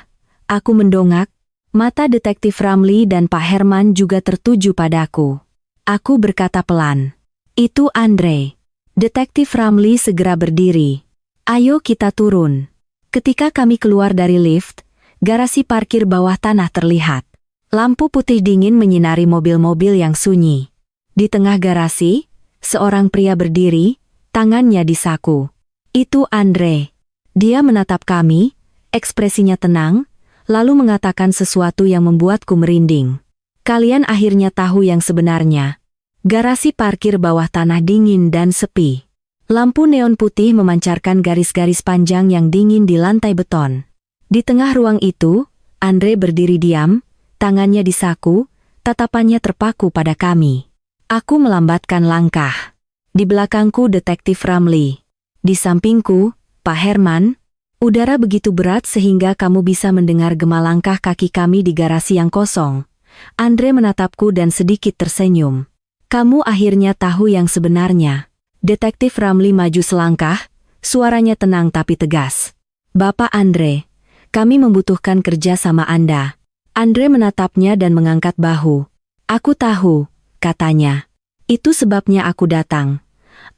Aku mendongak. Mata detektif Ramli dan Pak Herman juga tertuju padaku. Aku berkata pelan. Itu Andre. Detektif Ramli segera berdiri. Ayo kita turun. Ketika kami keluar dari lift, garasi parkir bawah tanah terlihat. Lampu putih dingin menyinari mobil-mobil yang sunyi. Di tengah garasi, seorang pria berdiri, tangannya di saku. Itu Andre. Dia menatap kami, ekspresinya tenang, lalu mengatakan sesuatu yang membuatku merinding. Kalian akhirnya tahu yang sebenarnya. Garasi parkir bawah tanah dingin dan sepi. Lampu neon putih memancarkan garis-garis panjang yang dingin di lantai beton. Di tengah ruang itu, Andre berdiri diam, tangannya di saku, tatapannya terpaku pada kami. Aku melambatkan langkah. Di belakangku Detektif Ramli. Di sampingku, Pak Herman. Udara begitu berat sehingga kamu bisa mendengar gema langkah kaki kami di garasi yang kosong. Andre menatapku dan sedikit tersenyum. Kamu akhirnya tahu yang sebenarnya. Detektif Ramli maju selangkah, suaranya tenang tapi tegas. Bapak Andre, kami membutuhkan kerja sama Anda. Andre menatapnya dan mengangkat bahu. Aku tahu, katanya. Itu sebabnya aku datang.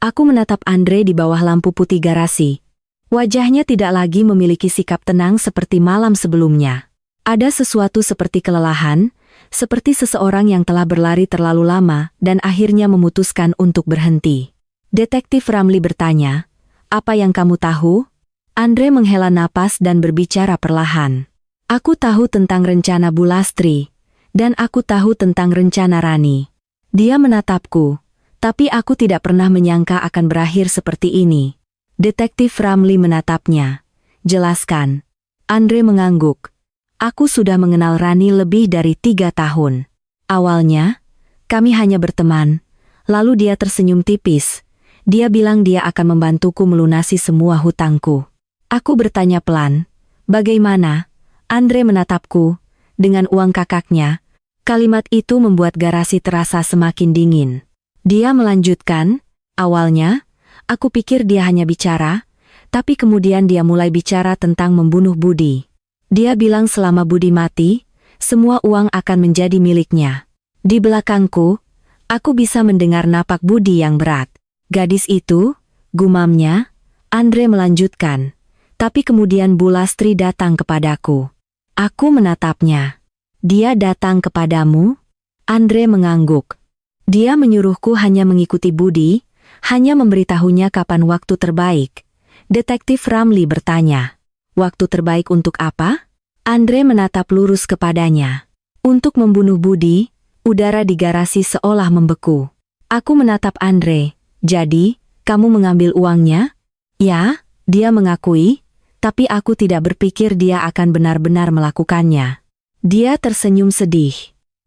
Aku menatap Andre di bawah lampu putih garasi. Wajahnya tidak lagi memiliki sikap tenang seperti malam sebelumnya. Ada sesuatu seperti kelelahan, seperti seseorang yang telah berlari terlalu lama dan akhirnya memutuskan untuk berhenti. Detektif Ramli bertanya, "Apa yang kamu tahu?" Andre menghela napas dan berbicara perlahan. "Aku tahu tentang rencana Bu Lastri, dan aku tahu tentang rencana Rani." Dia menatapku, tapi aku tidak pernah menyangka akan berakhir seperti ini. Detektif Ramli menatapnya. "Jelaskan." Andre mengangguk. "Aku sudah mengenal Rani lebih dari 3 tahun. Awalnya, kami hanya berteman, lalu dia tersenyum tipis. Dia bilang dia akan membantuku melunasi semua hutangku. Aku bertanya pelan, 'Bagaimana?' Andre menatapku, dengan uang kakaknya." Kalimat itu membuat garasi terasa semakin dingin. Dia melanjutkan, "Awalnya, aku pikir dia hanya bicara, tapi kemudian dia mulai bicara tentang membunuh Budi. Dia bilang selama Budi mati, semua uang akan menjadi miliknya. Di belakangku, aku bisa mendengar napak Budi yang berat. Gadis itu," gumamnya. Andre melanjutkan, "Tapi kemudian Bu Lastri datang kepadaku." Aku menatapnya. "Dia datang kepadamu?" Andre mengangguk. "Dia menyuruhku hanya mengikuti Budi, hanya memberitahunya kapan waktu terbaik." Detektif Ramli bertanya, "Waktu terbaik untuk apa?" Andre menatap lurus kepadanya. "Untuk membunuh Budi." Udara di garasi seolah membeku. Aku menatap Andre. "Jadi, kamu mengambil uangnya?" "Ya," dia mengakui, "tapi aku tidak berpikir dia akan benar-benar melakukannya." Dia tersenyum sedih.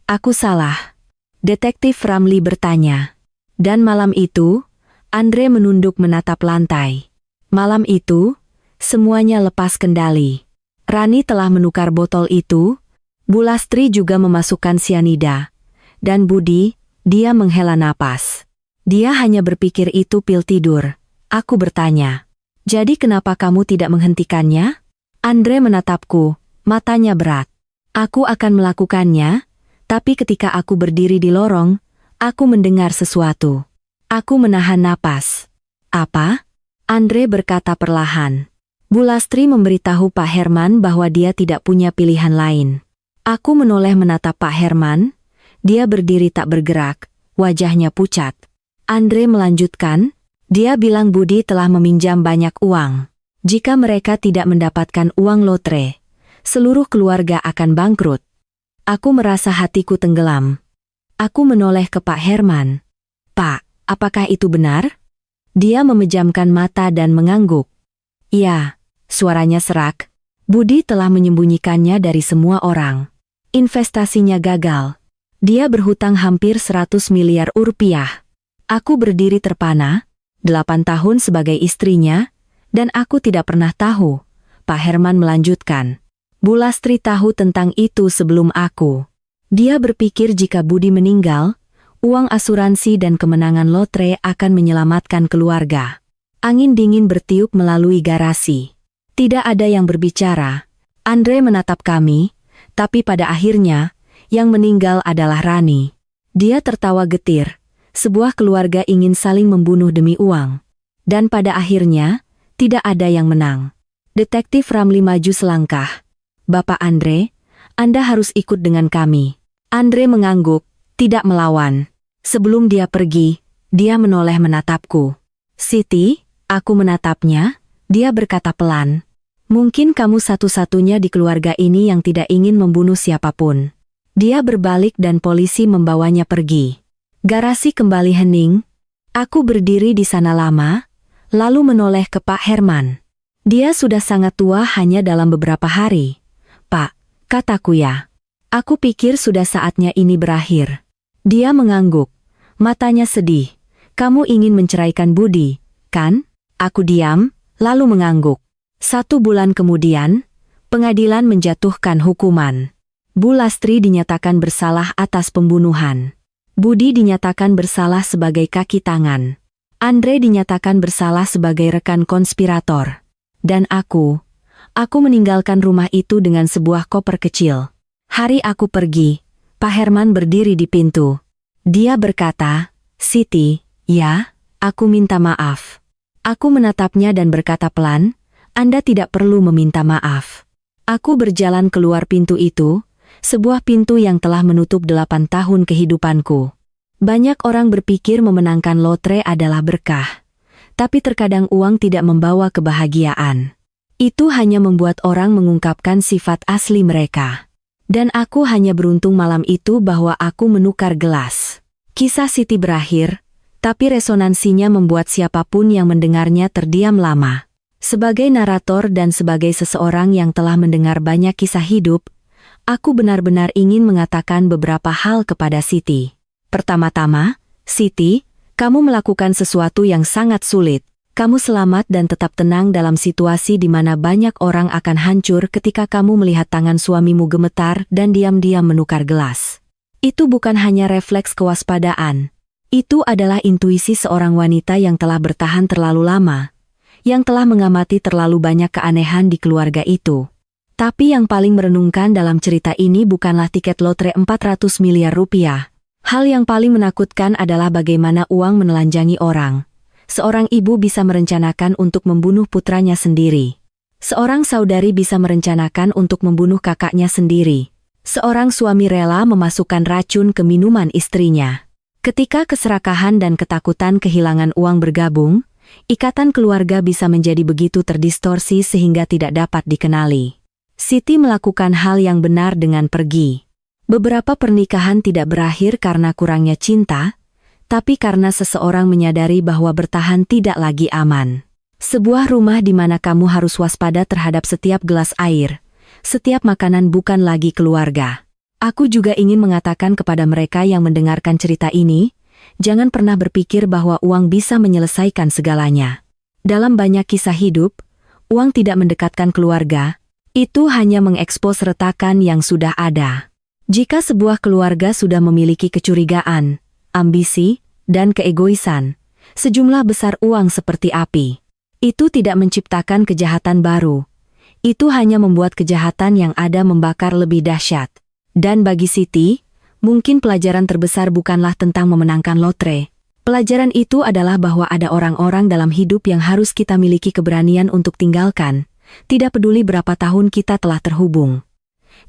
"Aku salah?" Detektif Ramli bertanya. Dan malam itu, Andre menunduk menatap lantai. Malam itu, semuanya lepas kendali. Rani telah menukar botol itu, Bu Lastri juga memasukkan sianida. Dan Budi, dia menghela napas. Dia hanya berpikir itu pil tidur. Aku bertanya, "Jadi kenapa kamu tidak menghentikannya?" Andre menatapku, matanya berat. "Aku akan melakukannya, tapi ketika aku berdiri di lorong, aku mendengar sesuatu. Aku menahan napas." "Apa?" Andre berkata perlahan. "Bu Lastri memberitahu Pak Herman bahwa dia tidak punya pilihan lain." Aku menoleh menatap Pak Herman. Dia berdiri tak bergerak, wajahnya pucat. Andre melanjutkan, "Dia bilang Budi telah meminjam banyak uang. Jika mereka tidak mendapatkan uang lotre, seluruh keluarga akan bangkrut." Aku merasa hatiku tenggelam. Aku menoleh ke Pak Herman. "Pak, apakah itu benar?" Dia memejamkan mata dan mengangguk. "Iya," suaranya serak. "Budi telah menyembunyikannya dari semua orang. Investasinya gagal. Dia berhutang hampir 100 miliar rupiah." Aku berdiri terpana, 8 tahun sebagai istrinya, dan aku tidak pernah tahu. Pak Herman melanjutkan. "Bu Lastri tahu tentang itu sebelum aku. Dia berpikir jika Budi meninggal, uang asuransi dan kemenangan lotre akan menyelamatkan keluarga." Angin dingin bertiup melalui garasi. Tidak ada yang berbicara. Andre menatap kami, tapi pada akhirnya, yang meninggal adalah Rani. Dia tertawa getir. Sebuah keluarga ingin saling membunuh demi uang. Dan pada akhirnya, tidak ada yang menang. Detektif Ramli maju selangkah. "Bapak Andre, Anda harus ikut dengan kami." Andre mengangguk, tidak melawan. Sebelum dia pergi, dia menoleh menatapku. "Siti," aku menatapnya, dia berkata pelan. "Mungkin kamu satu-satunya di keluarga ini yang tidak ingin membunuh siapapun." Dia berbalik dan polisi membawanya pergi. Garasi kembali hening. Aku berdiri di sana lama, lalu menoleh ke Pak Herman. Dia sudah sangat tua hanya dalam beberapa hari. "Pak," kataku ya. "Aku pikir sudah saatnya ini berakhir." Dia mengangguk. Matanya sedih. Kamu ingin menceraikan Budi, kan? Aku diam, lalu mengangguk. 1 bulan kemudian, pengadilan menjatuhkan hukuman. Bu Lastri dinyatakan bersalah atas pembunuhan. Budi dinyatakan bersalah sebagai kaki tangan. Andre dinyatakan bersalah sebagai rekan konspirator. Dan aku meninggalkan rumah itu dengan sebuah koper kecil. Hari aku pergi, Pak Herman berdiri di pintu. Dia berkata, "Siti, ya, aku minta maaf." Aku menatapnya dan berkata pelan, "Anda tidak perlu meminta maaf." Aku berjalan keluar pintu itu, sebuah pintu yang telah menutup 8 tahun kehidupanku. Banyak orang berpikir memenangkan lotre adalah berkah. Tapi terkadang uang tidak membawa kebahagiaan. Itu hanya membuat orang mengungkapkan sifat asli mereka. Dan aku hanya beruntung malam itu bahwa aku menukar gelas. Kisah Siti berakhir, tapi resonansinya membuat siapapun yang mendengarnya terdiam lama. Sebagai narator dan sebagai seseorang yang telah mendengar banyak kisah hidup, aku benar-benar ingin mengatakan beberapa hal kepada Siti. Pertama-tama, Siti, kamu melakukan sesuatu yang sangat sulit. Kamu selamat dan tetap tenang dalam situasi di mana banyak orang akan hancur ketika kamu melihat tangan suamimu gemetar dan diam-diam menukar gelas. Itu bukan hanya refleks kewaspadaan. Itu adalah intuisi seorang wanita yang telah bertahan terlalu lama, yang telah mengamati terlalu banyak keanehan di keluarga itu. Tapi yang paling merenungkan dalam cerita ini bukanlah tiket lotre 400 miliar rupiah. Hal yang paling menakutkan adalah bagaimana uang menelanjangi orang. Seorang ibu bisa merencanakan untuk membunuh putranya sendiri. Seorang saudari bisa merencanakan untuk membunuh kakaknya sendiri. Seorang suami rela memasukkan racun ke minuman istrinya. Ketika keserakahan dan ketakutan kehilangan uang bergabung, ikatan keluarga bisa menjadi begitu terdistorsi sehingga tidak dapat dikenali. Siti melakukan hal yang benar dengan pergi. Beberapa pernikahan tidak berakhir karena kurangnya cinta, tapi karena seseorang menyadari bahwa bertahan tidak lagi aman. Sebuah rumah di mana kamu harus waspada terhadap setiap gelas air, setiap makanan bukan lagi keluarga. Aku juga ingin mengatakan kepada mereka yang mendengarkan cerita ini, jangan pernah berpikir bahwa uang bisa menyelesaikan segalanya. Dalam banyak kisah hidup, uang tidak mendekatkan keluarga, itu hanya mengekspos retakan yang sudah ada. Jika sebuah keluarga sudah memiliki kecurigaan, ambisi, dan keegoisan, sejumlah besar uang seperti api, itu tidak menciptakan kejahatan baru. Itu hanya membuat kejahatan yang ada membakar lebih dahsyat. Dan bagi Siti, mungkin pelajaran terbesar bukanlah tentang memenangkan lotre. Pelajaran itu adalah bahwa ada orang-orang dalam hidup yang harus kita miliki keberanian untuk tinggalkan, tidak peduli berapa tahun kita telah terhubung.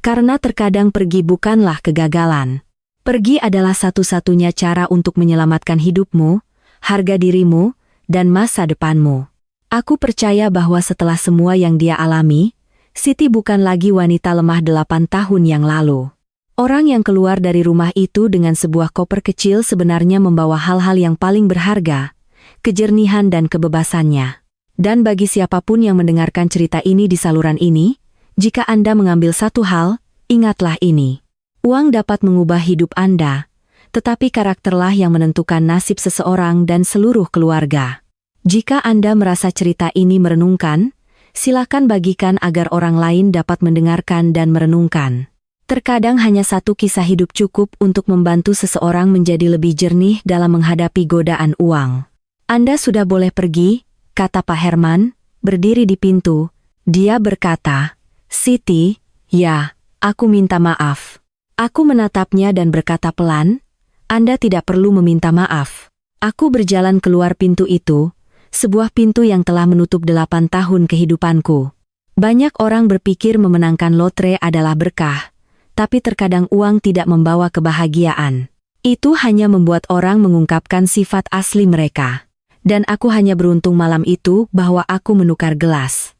Karena terkadang pergi bukanlah kegagalan. Pergi adalah satu-satunya cara untuk menyelamatkan hidupmu, harga dirimu, dan masa depanmu. Aku percaya bahwa setelah semua yang dia alami, Siti bukan lagi wanita lemah 8 tahun yang lalu. Orang yang keluar dari rumah itu dengan sebuah koper kecil sebenarnya membawa hal-hal yang paling berharga, kejernihan dan kebebasannya. Dan bagi siapapun yang mendengarkan cerita ini di saluran ini, jika Anda mengambil satu hal, ingatlah ini. Uang dapat mengubah hidup Anda, tetapi karakterlah yang menentukan nasib seseorang dan seluruh keluarga. Jika Anda merasa cerita ini merenungkan, silakan bagikan agar orang lain dapat mendengarkan dan merenungkan. Terkadang hanya satu kisah hidup cukup untuk membantu seseorang menjadi lebih jernih dalam menghadapi godaan uang. Anda sudah boleh pergi, kata Pak Herman, berdiri di pintu. Dia berkata, "Siti, ya, aku minta maaf." Aku menatapnya dan berkata pelan, "Anda tidak perlu meminta maaf." Aku berjalan keluar pintu itu, sebuah pintu yang telah menutup 8 tahun kehidupanku. Banyak orang berpikir memenangkan lotre adalah berkah, tapi terkadang uang tidak membawa kebahagiaan. Itu hanya membuat orang mengungkapkan sifat asli mereka. Dan aku hanya beruntung malam itu bahwa aku menukar gelas.